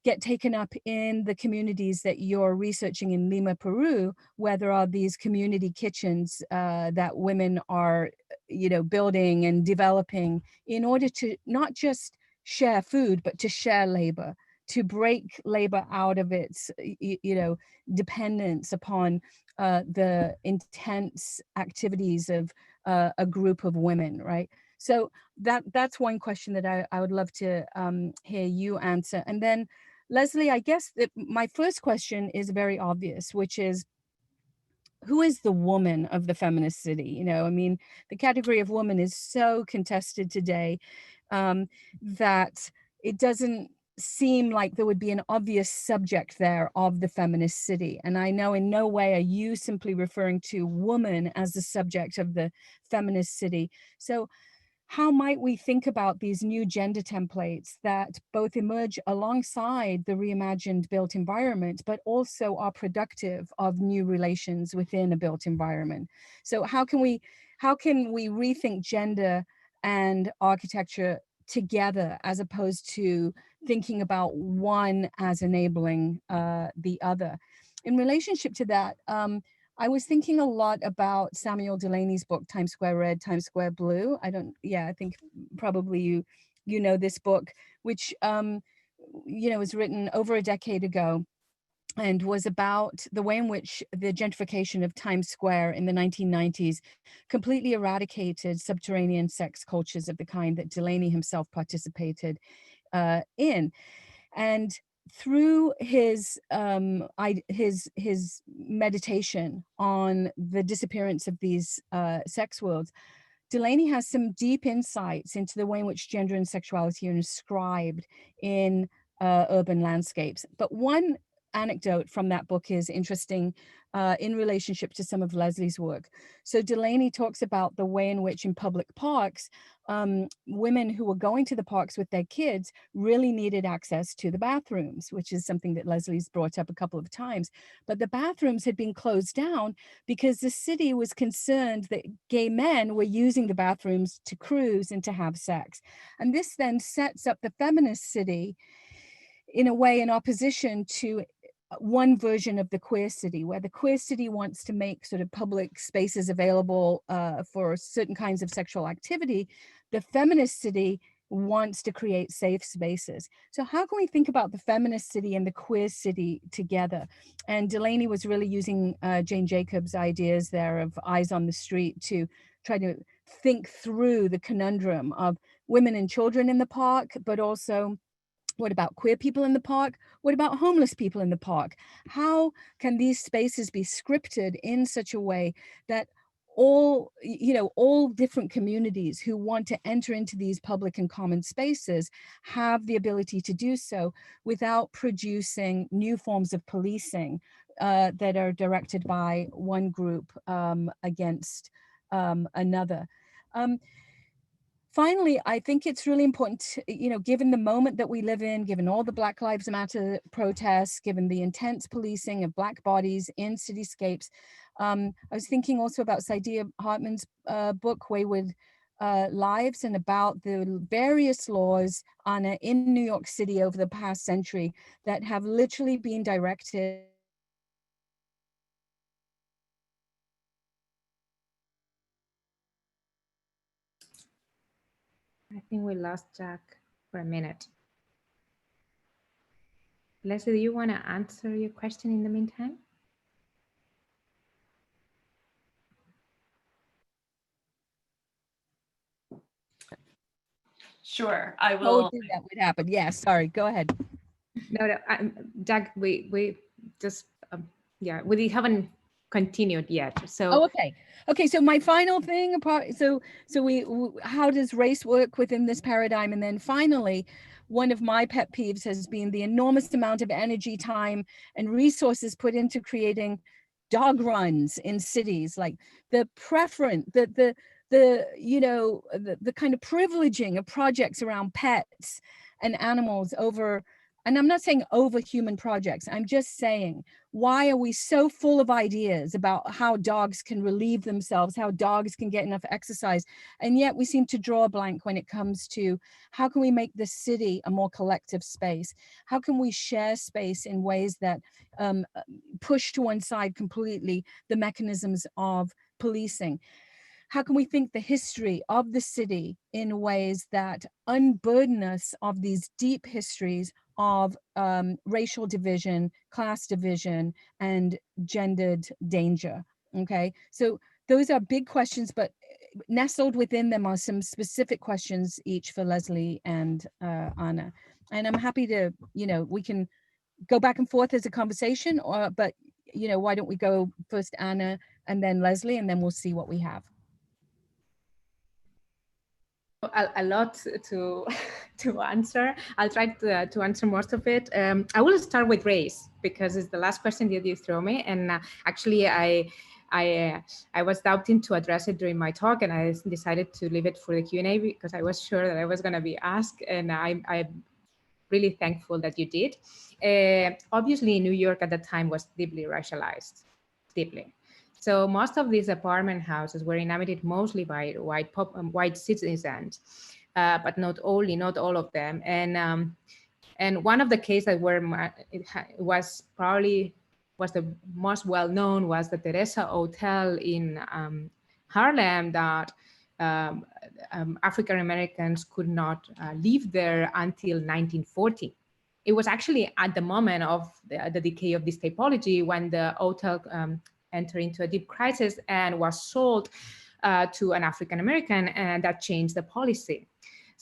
B: get taken up in the communities that you're researching in Lima, Peru, where there are these community kitchens that women are, building and developing in order to not just share food, but to share labor, to break labor out of its, dependence upon the intense activities of a group of women, right? So that's one question that I would love to hear you answer. And then Leslie, I guess that my first question is very obvious, which is, who is the woman of the feminist city? The category of woman is so contested today that it doesn't seem like there would be an obvious subject there of the feminist city. And I know in no way are you simply referring to woman as the subject of the feminist city. So how might we think about these new gender templates that both emerge alongside the reimagined built environment, but also are productive of new relations within a built environment? So how can we rethink gender and architecture together, as opposed to thinking about one as enabling the other? In relationship to that, I was thinking a lot about Samuel Delaney's book, Times Square Red, Times Square Blue. I think probably you know this book, which, was written over a decade ago and was about the way in which the gentrification of Times Square in the 1990s completely eradicated subterranean sex cultures of the kind that Delaney himself participated in. And through his meditation on the disappearance of these sex worlds, Delaney has some deep insights into the way in which gender and sexuality are inscribed in urban landscapes. But one anecdote from that book is interesting in relationship to some of Leslie's work. So Delaney talks about the way in which in public parks, women who were going to the parks with their kids really needed access to the bathrooms, which is something that Leslie's brought up a couple of times. But the bathrooms had been closed down because the city was concerned that gay men were using the bathrooms to cruise and to have sex. And this then sets up the feminist city in a way in opposition to one version of the queer city, where the queer city wants to make sort of public spaces available for certain kinds of sexual activity. The feminist city wants to create safe spaces. So how can we think about the feminist city and the queer city together? And Delaney was really using Jane Jacobs' ideas there of eyes on the street to try to think through the conundrum of women and children in the park, but also what about queer people in the park? What about homeless people in the park? How can these spaces be scripted in such a way that all different communities who want to enter into these public and common spaces have the ability to do so without producing new forms of policing that are directed by one group against another. Finally, I think it's really important, given the moment that we live in, given all the Black Lives Matter protests, given the intense policing of Black bodies in cityscapes. I was thinking also about Saidiya Hartman's book, Wayward Lives, and about the various laws in New York City over the past century that have literally been directed
C: I think we lost Jack for a minute. Leslie, do you want to answer your question in the meantime?
D: Sure, I will.
B: that would happen. Yeah, sorry, go ahead.
C: No, Jack, we just, we haven't continued yet. So
B: okay. So my final thing how does race work within this paradigm? And then finally, one of my pet peeves has been the enormous amount of energy, time, and resources put into creating dog runs in cities, like the preference, the kind of privileging of projects around pets and animals over. And I'm not saying over human projects. I'm just saying, why are we so full of ideas about how dogs can relieve themselves, how dogs can get enough exercise? And yet we seem to draw a blank when it comes to how can we make the city a more collective space? How can we share space in ways that push to one side completely the mechanisms of policing? How can we think the history of the city in ways that unburden us of these deep histories of racial division, class division, and gendered danger? Okay, so those are big questions, but nestled within them are some specific questions each for Leslie and Anna. And I'm happy to, we can go back and forth as a conversation, but why don't we go first Anna and then Leslie, and then we'll see what we have.
C: A lot to answer. I'll try to answer most of it. I will start with race because it's the last question that you throw me, and actually I was doubting to address it during my talk, and I decided to leave it for the Q&A because I was sure that I was going to be asked, and I'm really thankful that you did. Obviously, New York at the time was deeply racialized, deeply. So most of these apartment houses were inhabited mostly by white citizens, but not all of them. And one of the cases that was the most well known was the Teresa Hotel in Harlem that African Americans could not live there until 1940. It was actually at the moment of the decay of this typology when the hotel entered into a deep crisis and was sold to an African American, and that changed the policy.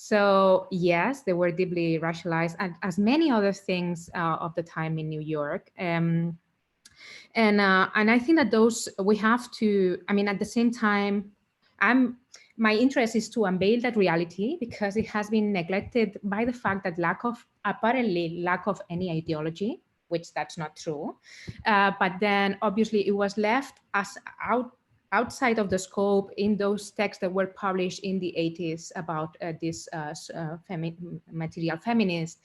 C: So yes, they were deeply racialized, and as many other things of the time in New York. And I think that those we have to. I mean, at the same time, my interest is to unveil that reality because it has been neglected by the fact that apparently lack of any ideology, which that's not true. But then obviously it was left as outside of the scope in those texts that were published in the 80s about this material feminist.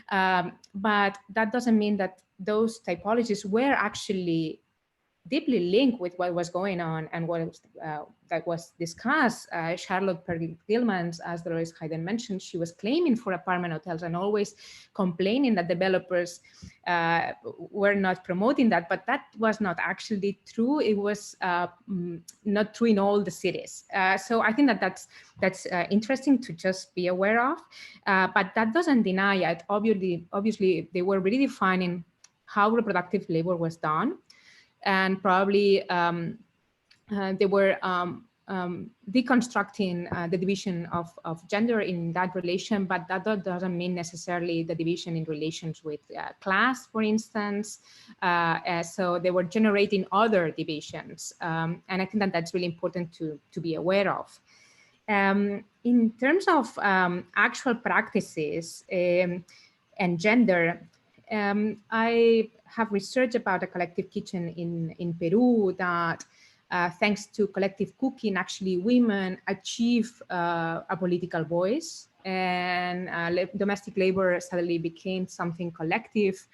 C: But that doesn't mean that those typologies were actually deeply linked with what was going on and what that was discussed. Charlotte Perkins-Gilman, as Dolores Hayden mentioned, she was claiming for apartment hotels and always complaining that developers were not promoting that, but that was not actually true. It was not true in all the cities. So I think that that's interesting to just be aware of, but that doesn't deny it. Obviously, they were really defining how reproductive labor was done. And probably they were deconstructing the division of gender in that relation, but that doesn't mean necessarily the division in relations with class, for instance. So they were generating other divisions. And I think that that's really important to be aware of. In terms of actual practices and gender, I have researched about a collective kitchen in Peru that, thanks to collective cooking, actually women achieve a political voice, and domestic labor suddenly became something collective.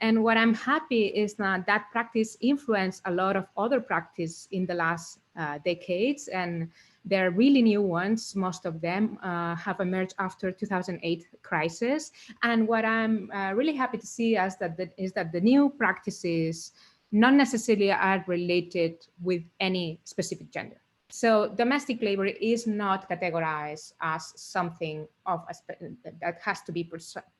C: And what I'm happy is that that practice influenced a lot of other practice in the last decades, and they're really new ones. Most of them have emerged after 2008 crisis. And what I'm really happy to see is that the new practices not necessarily are related with any specific gender. So domestic labor is not categorized as something that has to be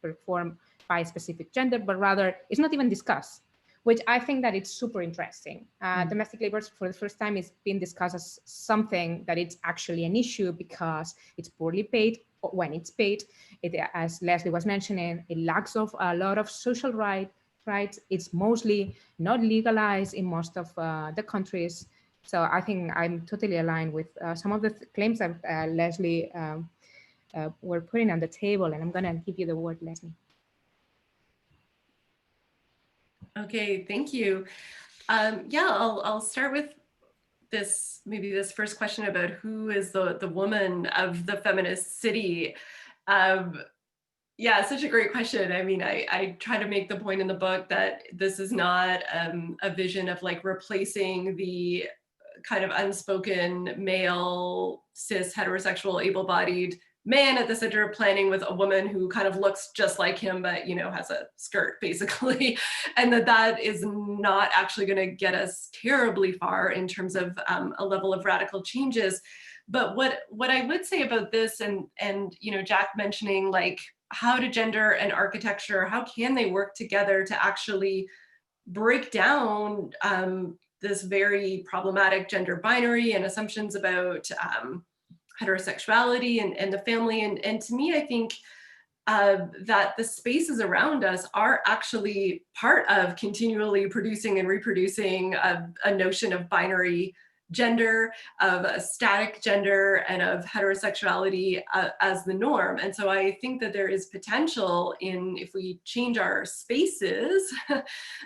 C: performed by a specific gender, but rather it's not even discussed, which I think that it's super interesting. Domestic labor for the first time is being discussed as something that it's actually an issue because it's poorly paid. When it's paid, as Leslie was mentioning, it lacks of a lot of social rights. It's mostly not legalized in most of the countries. So I think I'm totally aligned with some of the claims that Leslie were putting on the table, and I'm gonna give you the word, Leslie.
D: Okay, thank you. Yeah, I'll start with this first question about who is the woman of the feminist city. Yeah, such a great question. I mean, I try to make the point in the book that this is not a vision of like replacing the kind of unspoken male, cis, heterosexual, able-bodied man at the center of planning with a woman who kind of looks just like him, but, you know, has a skirt basically. And that is not actually going to get us terribly far in terms of a level of radical changes. But what I would say about this, and you know, Jack mentioning like, how do gender and architecture, how can they work together to actually break down this very problematic gender binary and assumptions about heterosexuality and the family. And to me, I think that the spaces around us are actually part of continually producing and reproducing a notion of binary gender, of a static gender, and of heterosexuality as the norm. And so I think that there is potential in, if we change our spaces,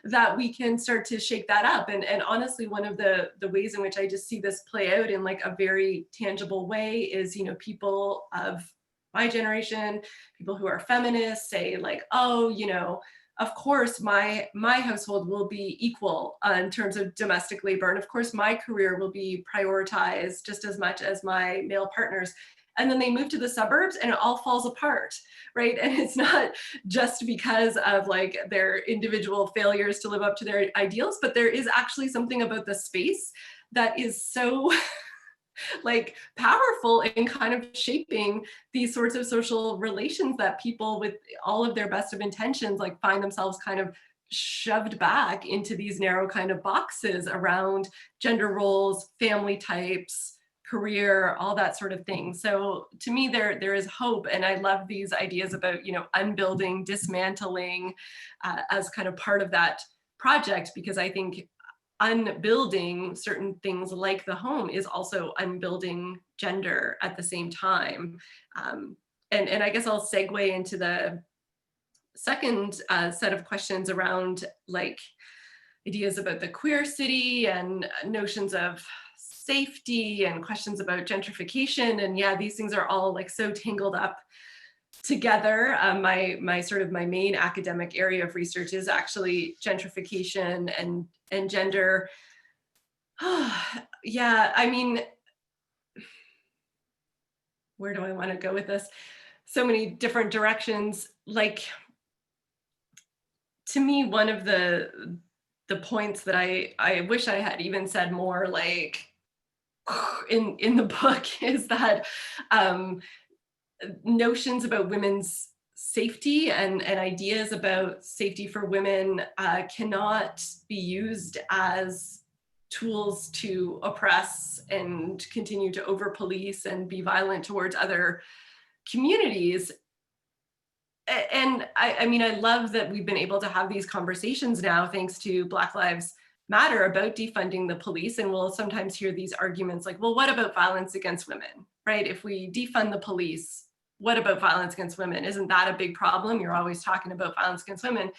D: that we can start to shake that up. And honestly, one of the ways in which I just see this play out in like a very tangible way is, you know, people of my generation, people who are feminists say like, oh, you know, of course, my household will be equal in terms of domestic labor. And of course, my career will be prioritized just as much as my male partners. And then they move to the suburbs and it all falls apart, right? And it's not just because of like their individual failures to live up to their ideals, but there is actually something about the space that is so like powerful in kind of shaping these sorts of social relations that people with all of their best of intentions like find themselves kind of shoved back into these narrow kind of boxes around gender roles, family types, career, all that sort of thing. So to me, there is hope, and I love these ideas about, you know, unbuilding, dismantling as kind of part of that project, because I think unbuilding certain things like the home is also unbuilding gender at the same time. And I guess I'll segue into the second set of questions around like ideas about the queer city and notions of safety and questions about gentrification. And yeah, these things are all like so tangled up together. My sort of my main academic area of research is actually gentrification and gender. Yeah, I mean, where do I want to go with this? So many different directions. Like, to me, one of the points that I wish I had even said more like in the book is that notions about women's safety and ideas about safety for women cannot be used as tools to oppress and continue to over police and be violent towards other communities. And I mean, I love that we've been able to have these conversations now, thanks to Black Lives Matter, about defunding the police. And we'll sometimes hear these arguments like, well, what about violence against women, right? If we defund the police, what about violence against women? Isn't that a big problem? You're always talking about violence against women.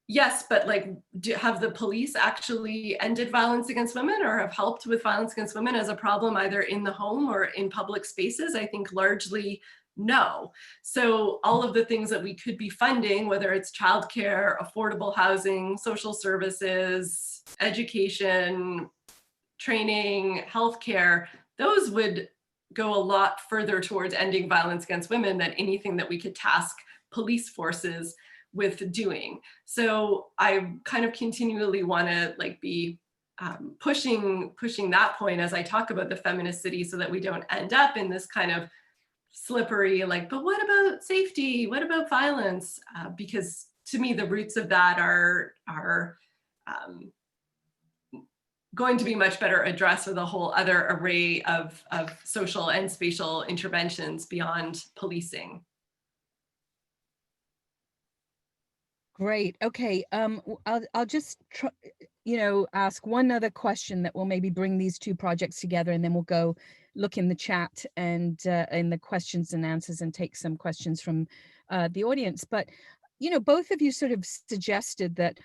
D: Yes, but like, have the police actually ended violence against women or have helped with violence against women as a problem either in the home or in public spaces? I think largely no. So all of the things that we could be funding, whether it's childcare, affordable housing, social services, education, training, healthcare, those would go a lot further towards ending violence against women than anything that we could task police forces with doing. So I kind of continually want to like be pushing that point as I talk about the feminist city, so that we don't end up in this kind of slippery, like, but what about safety? What about violence? Because to me, the roots of that are going to be much better addressed with a whole other array of social and spatial interventions beyond policing.
B: Great. Okay. I'll just ask one other question that will maybe bring these two projects together, and then we'll go look in the chat and in the questions and answers and take some questions from the audience. But both of you sort of suggested that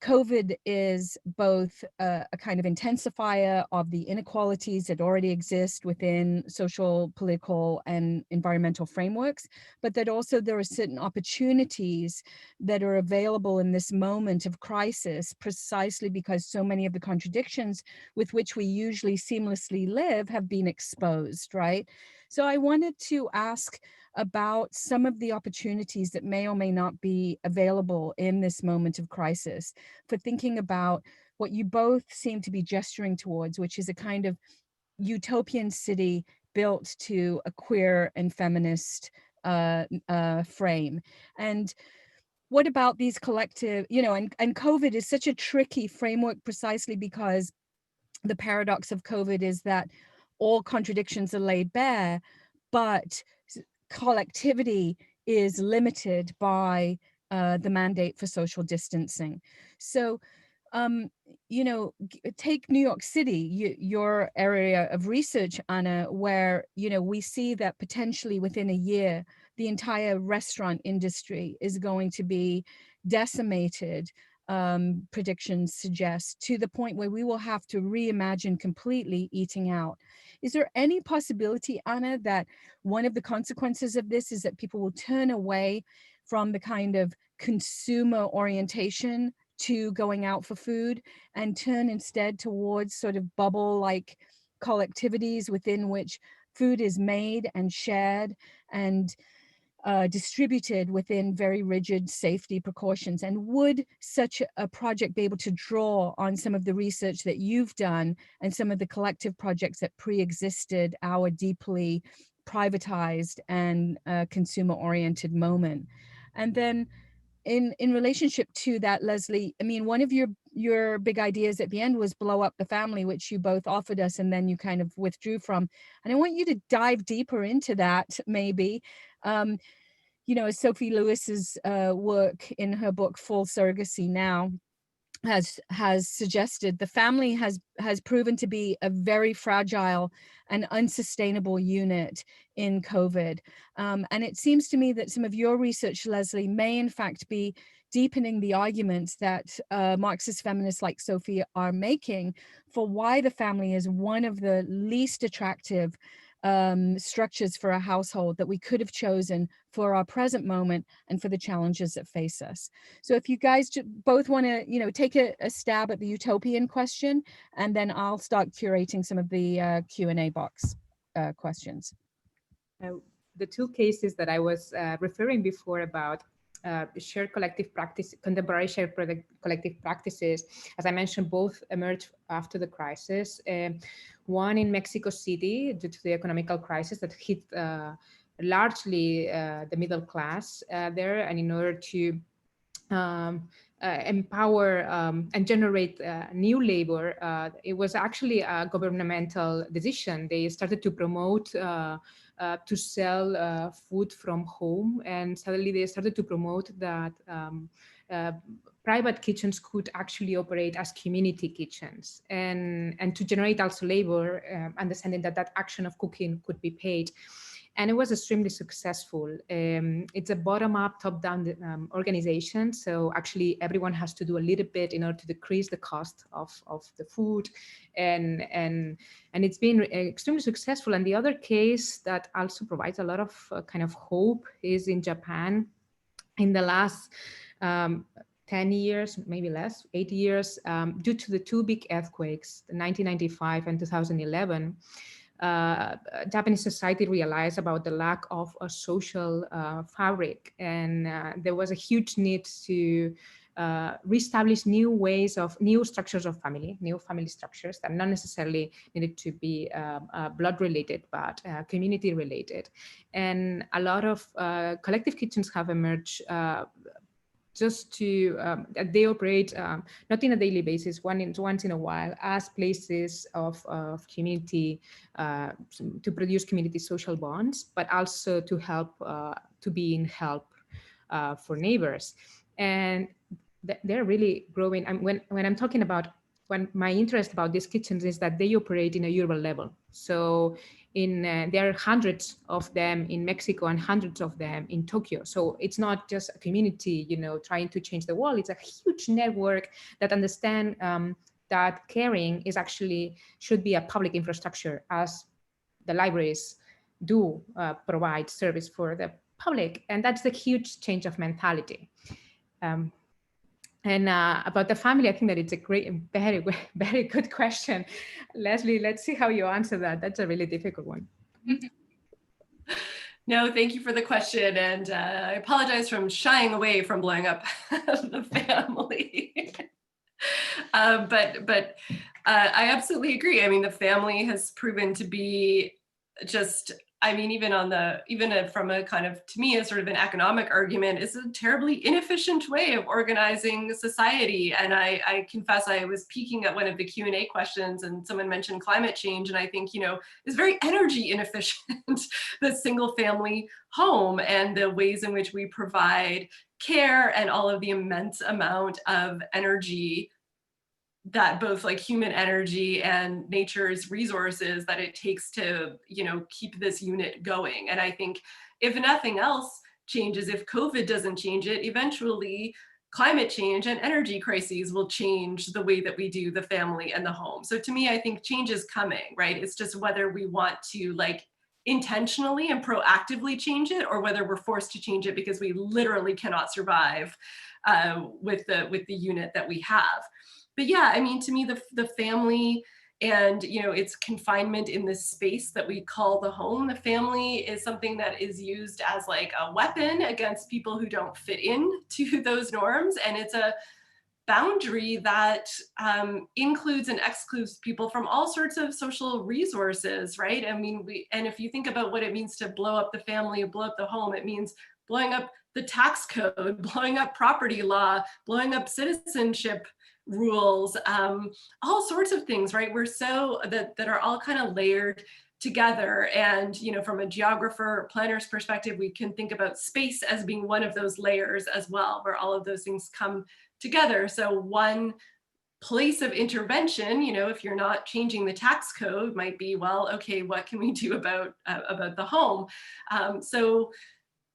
B: COVID is both a kind of intensifier of the inequalities that already exist within social, political, and environmental frameworks, but that also there are certain opportunities that are available in this moment of crisis, precisely because so many of the contradictions with which we usually seamlessly live have been exposed, right? So I wanted to ask about some of the opportunities that may or may not be available in this moment of crisis, for thinking about what you both seem to be gesturing towards, which is a kind of utopian city built to a queer and feminist frame. And what about these collective, and COVID is such a tricky framework precisely because the paradox of COVID is that all contradictions are laid bare, but collectivity is limited by the mandate for social distancing. So, take New York City, your area of research, Anna, where, we see that potentially within a year, the entire restaurant industry is going to be decimated, predictions suggest, to the point where we will have to reimagine completely eating out. Is there any possibility, Anna, that one of the consequences of this is that people will turn away from the kind of consumer orientation to going out for food and turn instead towards sort of bubble-like collectivities within which food is made and shared and distributed within very rigid safety precautions? And would such a project be able to draw on some of the research that you've done and some of the collective projects that pre-existed our deeply privatized and consumer-oriented moment? And then in relationship to that, Leslie, I mean, one of your big ideas at the end was blow up the family, which you both offered us and then you kind of withdrew from. And I want you to dive deeper into that, maybe. You know, as Sophie Lewis's work in her book Full Surrogacy Now has suggested, the family has proven to be a very fragile and unsustainable unit in COVID. And it seems to me that some of your research, Leslie, may in fact be deepening the arguments that Marxist feminists like Sophie are making for why the family is one of the least attractive structures for a household that we could have chosen for our present moment and for the challenges that face us. So if you guys both want to, you know, take a stab at the utopian question, and then I'll start curating some of the Q&A box questions.
C: The two cases that I was referring before about shared collective practice, contemporary shared collective practices, as I mentioned, both emerged after the crisis. One in Mexico City due to the economical crisis that hit largely the middle class there, and in order to empower and generate new labor, it was actually a governmental decision. They started to promote to sell food from home, and suddenly they started to promote that private kitchens could actually operate as community kitchens, and to generate also labor, understanding that that action of cooking could be paid. And it was extremely successful. It's a bottom-up, top-down organization. So actually everyone has to do a little bit in order to decrease the cost of the food. And it's been extremely successful. And the other case that also provides a lot of kind of hope is in Japan. In the last 10 years, maybe less, 8 years, due to the two big earthquakes, 1995 and 2011, Japanese society realized about the lack of a social fabric, and there was a huge need to reestablish new structures of family, new family structures that not necessarily needed to be blood related, but community related. And a lot of collective kitchens have emerged just to, they operate not in a daily basis, once in a while, as places of community, to produce community social bonds, but also to help, to be in help for neighbors. And they're really growing. And when I'm talking about, when my interest about these kitchens is that they operate in a urban level. So there are hundreds of them in Mexico and hundreds of them in Tokyo. So it's not just a community, you know, trying to change the world. It's a huge network that understand that caring is actually should be a public infrastructure, as the libraries do provide service for the public. And that's the huge change of mentality. And about the family, I think that it's a great, very, very good question. Leslie, let's see how you answer that. That's a really difficult one.
D: No, thank you for the question. And I apologize for shying away from blowing up the family. But I absolutely agree. I mean, the family has proven to be just, I mean, even from a kind of, to me, a sort of an economic argument, is a terribly inefficient way of organizing society. And I confess I was peeking at one of the Q&A questions and someone mentioned climate change. And I think, you know, it's very energy inefficient, the single family home and the ways in which we provide care and all of the immense amount of energy that both like human energy and nature's resources that it takes to, you know, keep this unit going. And I think if nothing else changes, if COVID doesn't change it, eventually climate change and energy crises will change the way that we do the family and the home. So to me, I think change is coming, right? It's just whether we want to like intentionally and proactively change it, or whether we're forced to change it because we literally cannot survive with the unit that we have. But yeah, I mean, to me, the family and, you know, its confinement in this space that we call the home, the family is something that is used as like a weapon against people who don't fit into those norms. And it's a boundary that includes and excludes people from all sorts of social resources, right? I mean, and if you think about what it means to blow up the family, blow up the home, it means blowing up the tax code, blowing up property law, blowing up citizenship rules, all sorts of things, right? We're so that are all kind of layered together. And, you know, from a geographer or planner's perspective, we can think about space as being one of those layers as well, where all of those things come together. So one place of intervention, you know, if you're not changing the tax code, might be, well, okay, what can we do about the home? So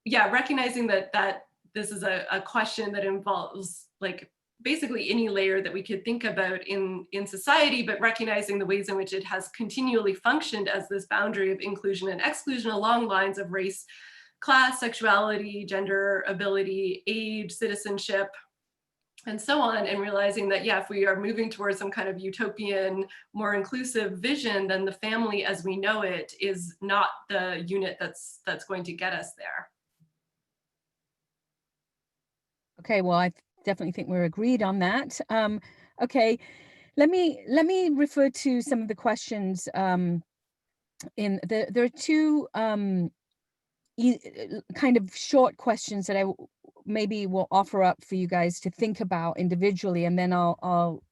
D: yeah, recognizing that this is a question that involves like basically any layer that we could think about in society, but recognizing the ways in which it has continually functioned as this boundary of inclusion and exclusion along lines of race, class, sexuality, gender, ability, age, citizenship, and so on, and realizing that, yeah, if we are moving towards some kind of utopian, more inclusive vision, then the family as we know it is not the unit that's going to get us there.
B: Okay, well, I definitely think we're agreed on that. Okay, let me refer to some of the questions. There are two kind of short questions that I maybe will offer up for you guys to think about individually, and then I'll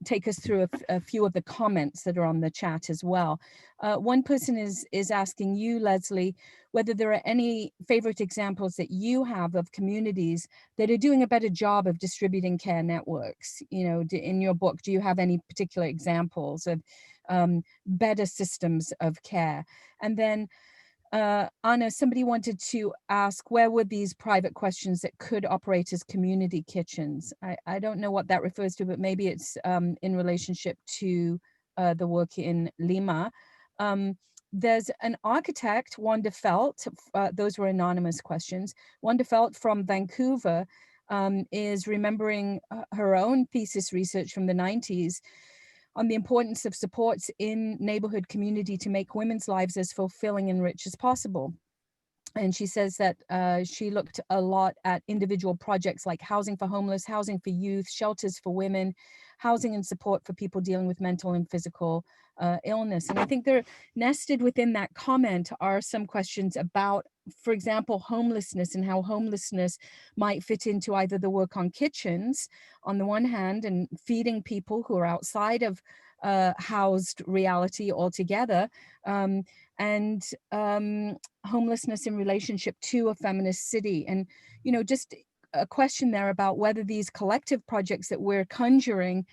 B: take us through a few of the comments that are on the chat as well. One person is asking you, Leslie, whether there are any favorite examples that you have of communities that are doing a better job of distributing care networks. You know, in your book, do you have any particular examples of better systems of care? And then Anna, somebody wanted to ask, where were these private questions that could operate as community kitchens? I don't know what that refers to, but maybe it's in relationship to the work in Lima. There's an architect, Wanda Felt, those were anonymous questions. Wanda Felt from Vancouver is remembering her own thesis research from the 90s on the importance of supports in neighborhood community to make women's lives as fulfilling and rich as possible. And she says that she looked a lot at individual projects like housing for homeless, housing for youth, shelters for women, housing and support for people dealing with mental and physical illness. And I think they're nested within that comment are some questions about, for example, homelessness and how homelessness might fit into either the work on kitchens on the one hand and feeding people who are outside of housed reality altogether, and homelessness in relationship to a feminist city. And, you know, just a question there about whether these collective projects that we're conjuring,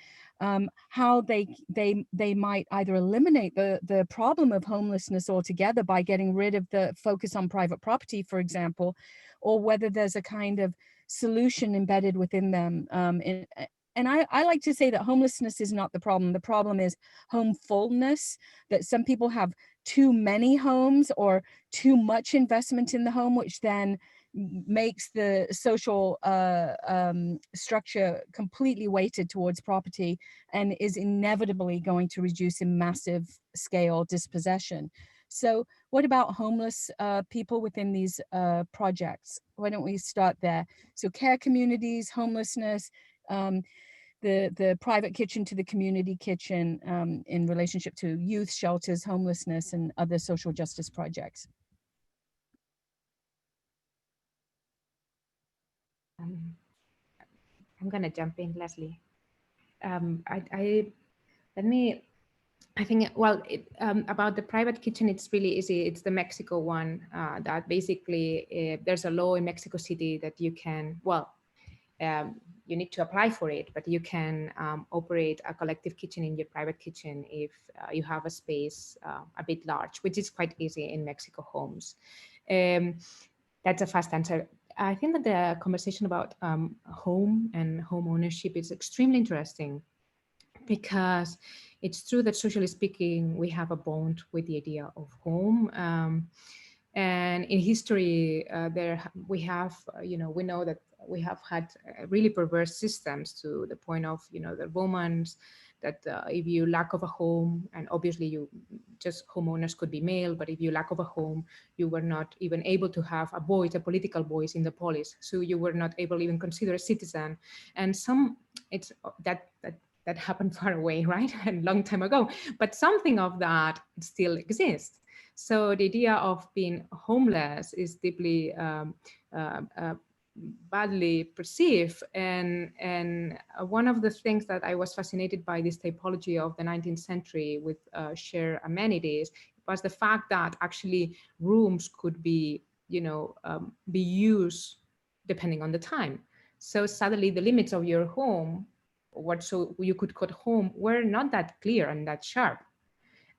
B: how they might either eliminate the problem of homelessness altogether by getting rid of the focus on private property, for example, or whether there's a kind of solution embedded within them. And I like to say that homelessness is not the problem. The problem is homefulness, that some people have too many homes or too much investment in the home, which then makes the social structure completely weighted towards property and is inevitably going to reduce in massive scale dispossession. So what about homeless people within these projects? Why don't we start there? So care communities, homelessness, the private kitchen to the community kitchen in relationship to youth shelters, homelessness, and other social justice projects.
C: I'm gonna jump in, Leslie. I think, well, about the private kitchen, it's really easy. It's the Mexico one that basically there's a law in Mexico City that you can, well, you need to apply for it, but you can operate a collective kitchen in your private kitchen if you have a space a bit large, which is quite easy in Mexico homes. That's a fast answer. I think that the conversation about home and home ownership is extremely interesting, because it's true that, socially speaking, we have a bond with the idea of home. And in history, we have, we know that we have had really perverse systems, to the point of, the Romans, that if you lack of a home, and obviously just homeowners could be male, but if you lack of a home, you were not even able to have a voice, a political voice in the polis. So you were not able to even consider a citizen. And that happened far away, right? A long time ago, but something of that still exists. So the idea of being homeless is deeply badly perceived. And one of the things that I was fascinated by this typology of the 19th century with shared amenities was the fact that actually rooms could be, be used depending on the time. So suddenly the limits of your home, what so you could call home, were not that clear and that sharp.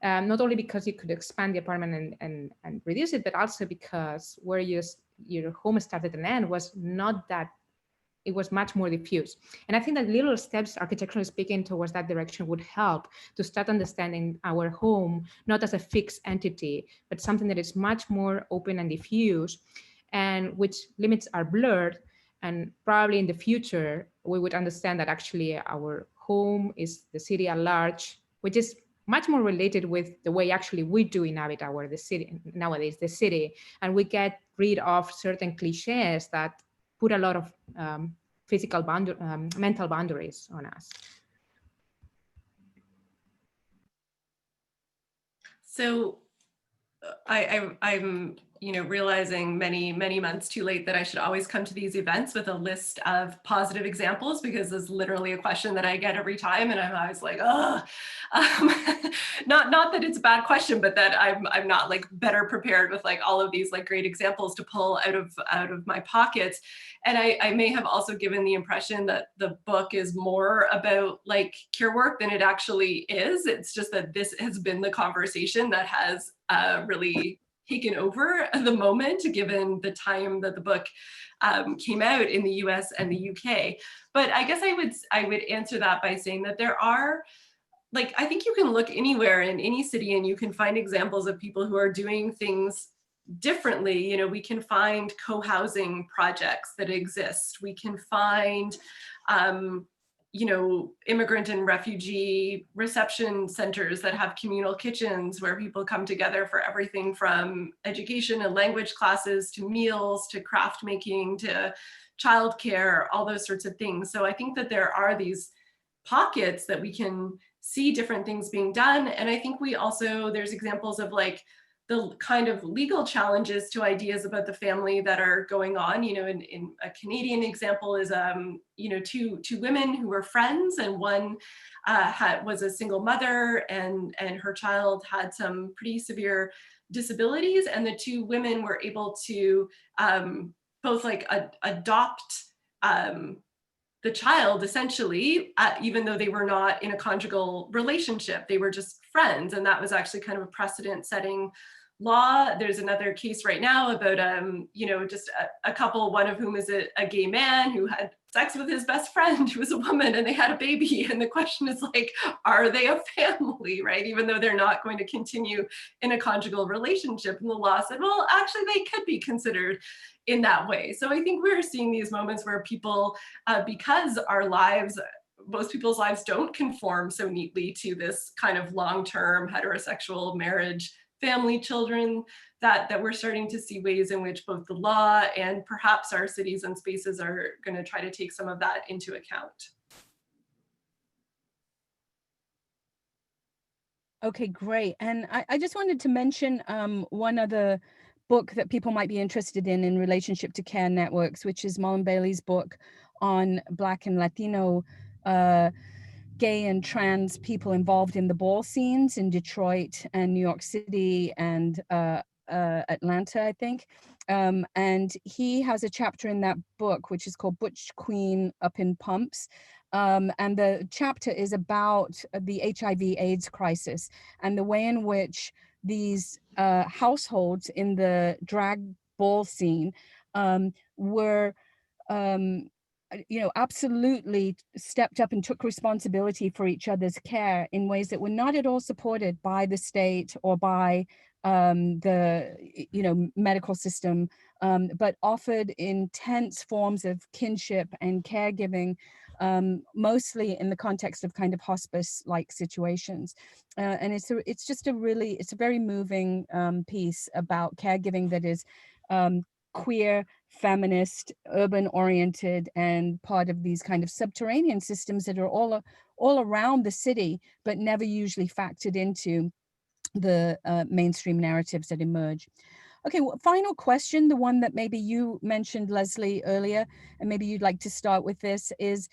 C: Not only because you could expand the apartment and reduce it, but also because where your home started and end was not that, it was much more diffuse. And I think that little steps, architecturally speaking, towards that direction would help to start understanding our home, not as a fixed entity, but something that is much more open and diffuse, and which limits are blurred. And probably in the future, we would understand that actually our home is the city at large, which is much more related with the way actually we do inhabit the city nowadays, the city, and we get rid of certain cliches that put a lot of mental boundaries on us.
D: So I'm realizing many months too late that I should always come to these events with a list of positive examples, because there's literally a question that I get every time, and I'm always like, oh, not that it's a bad question, but that I'm not like better prepared with like all of these like great examples to pull out of my pockets. And I may have also given the impression that the book is more about like care work than it actually is. It's just that this has been the conversation that has really taken over the moment, given the time that the book came out in the US and the UK. But I guess I would answer that by saying that there are, like, I think you can look anywhere in any city and you can find examples of people who are doing things differently. We can find co-housing projects that exist. We can find immigrant and refugee reception centers that have communal kitchens where people come together for everything from education and language classes to meals to craft making to childcare, all those sorts of things. So I think that there are these pockets that we can see different things being done. And I think there's examples of like the kind of legal challenges to ideas about the family that are going on. In a Canadian example is, two women who were friends, and one was a single mother, and her child had some pretty severe disabilities, and the two women were able to both like adopt the child essentially, even though they were not in a conjugal relationship, they were just friends. And that was actually kind of a precedent setting law. There's another case right now about, just a couple, one of whom is a gay man who had sex with his best friend who was a woman, and they had a baby. And the question is like, are they a family, right? Even though they're not going to continue in a conjugal relationship. And the law said, well, actually they could be considered in that way. So I think we're seeing these moments where people, because most people's lives don't conform so neatly to this kind of long-term heterosexual marriage, family, children, that we're starting to see ways in which both the law and perhaps our cities and spaces are going to try to take some of that into account.
B: Okay, great. And I just wanted to mention one other book that people might be interested in relationship to care networks, which is Mullen Bailey's book on Black and Latino gay and trans people involved in the ball scenes in Detroit and New York City and Atlanta, I think. And he has a chapter in that book, which is called Butch Queen Up in Pumps. And the chapter is about the HIV/AIDS crisis and the way in which these households in the drag ball scene were absolutely stepped up and took responsibility for each other's care in ways that were not at all supported by the state or by the medical system, but offered intense forms of kinship and caregiving, mostly in the context of kind of hospice-like situations. And it's a very moving piece about caregiving that is queer, feminist, urban oriented, and part of these kind of subterranean systems that are all around the city, but never usually factored into the mainstream narratives that emerge. Okay, well, final question, the one that maybe you mentioned, Leslie, earlier, and maybe you'd like to start with this, is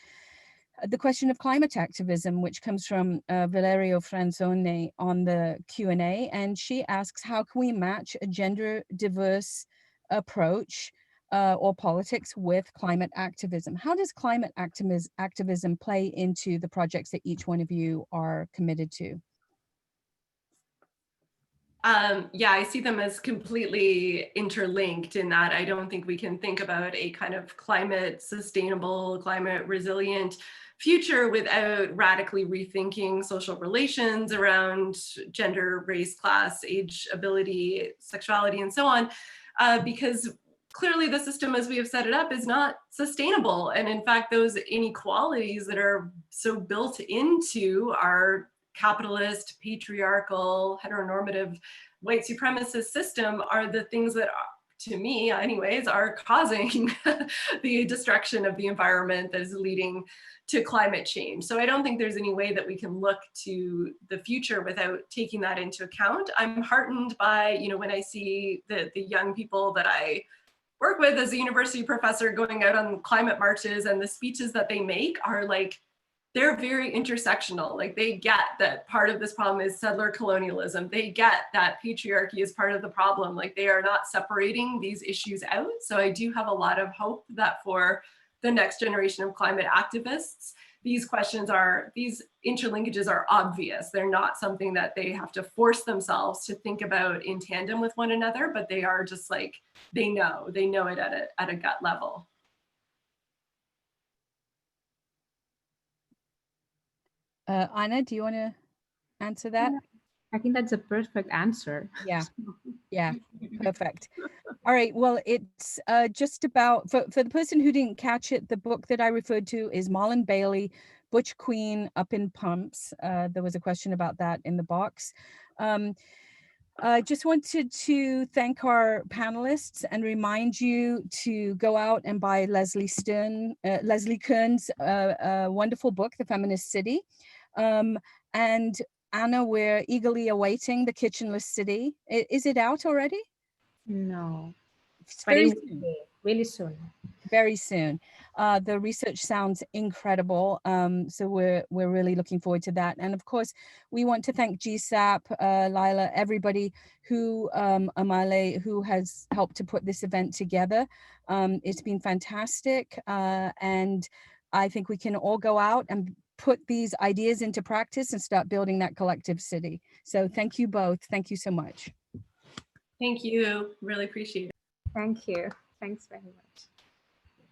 B: the question of climate activism, which comes from Valerio Franzone on the Q&A. And she asks, how can we match a gender diverse approach or politics with climate activism? How does climate activism play into the projects that each one of you are committed to?
D: Yeah, I see them as completely interlinked in that I don't think we can think about a kind of climate sustainable, climate resilient future without radically rethinking social relations around gender, race, class, age, ability, sexuality, and so on, because clearly the system as we have set it up is not sustainable. And in fact, those inequalities that are so built into our capitalist, patriarchal, heteronormative, white supremacist system are the things that, to me anyways, are causing the destruction of the environment that is leading to climate change. So I don't think there's any way that we can look to the future without taking that into account. I'm heartened by, when I see the young people that I work with as a university professor going out on climate marches, and the speeches that they make are like, they're very intersectional. Like, they get that part of this problem is settler colonialism. They get that patriarchy is part of the problem. Like, they are not separating these issues out. So I do have a lot of hope that for the next generation of climate activists, these interlinkages are obvious. They're not something that they have to force themselves to think about in tandem with one another, but they are just like, they know it at a gut level.
B: Anna, do you want to answer that?
C: I think that's a perfect answer.
B: Yeah, perfect. All right, well, it's just about, for the person who didn't catch it, the book that I referred to is Marlon Bailey, Butch Queen Up in Pumps. There was a question about that in the box. I just wanted to thank our panelists and remind you to go out and buy Leslie Kern's wonderful book, The Feminist City. And Anna, we're eagerly awaiting The Kitchenless City. Is it out already?
C: No,
B: It's
C: but
B: very
C: it will be really soon.
B: Very soon. The research sounds incredible. So we're really looking forward to that. And of course, we want to thank GSAP, Lila, everybody who, Amale, who has helped to put this event together. It's been fantastic. And I think we can all go out and put these ideas into practice and start building that collective city. So thank you both. Thank you so much.
D: Thank you. Really appreciate it.
C: Thank you. Thanks very much.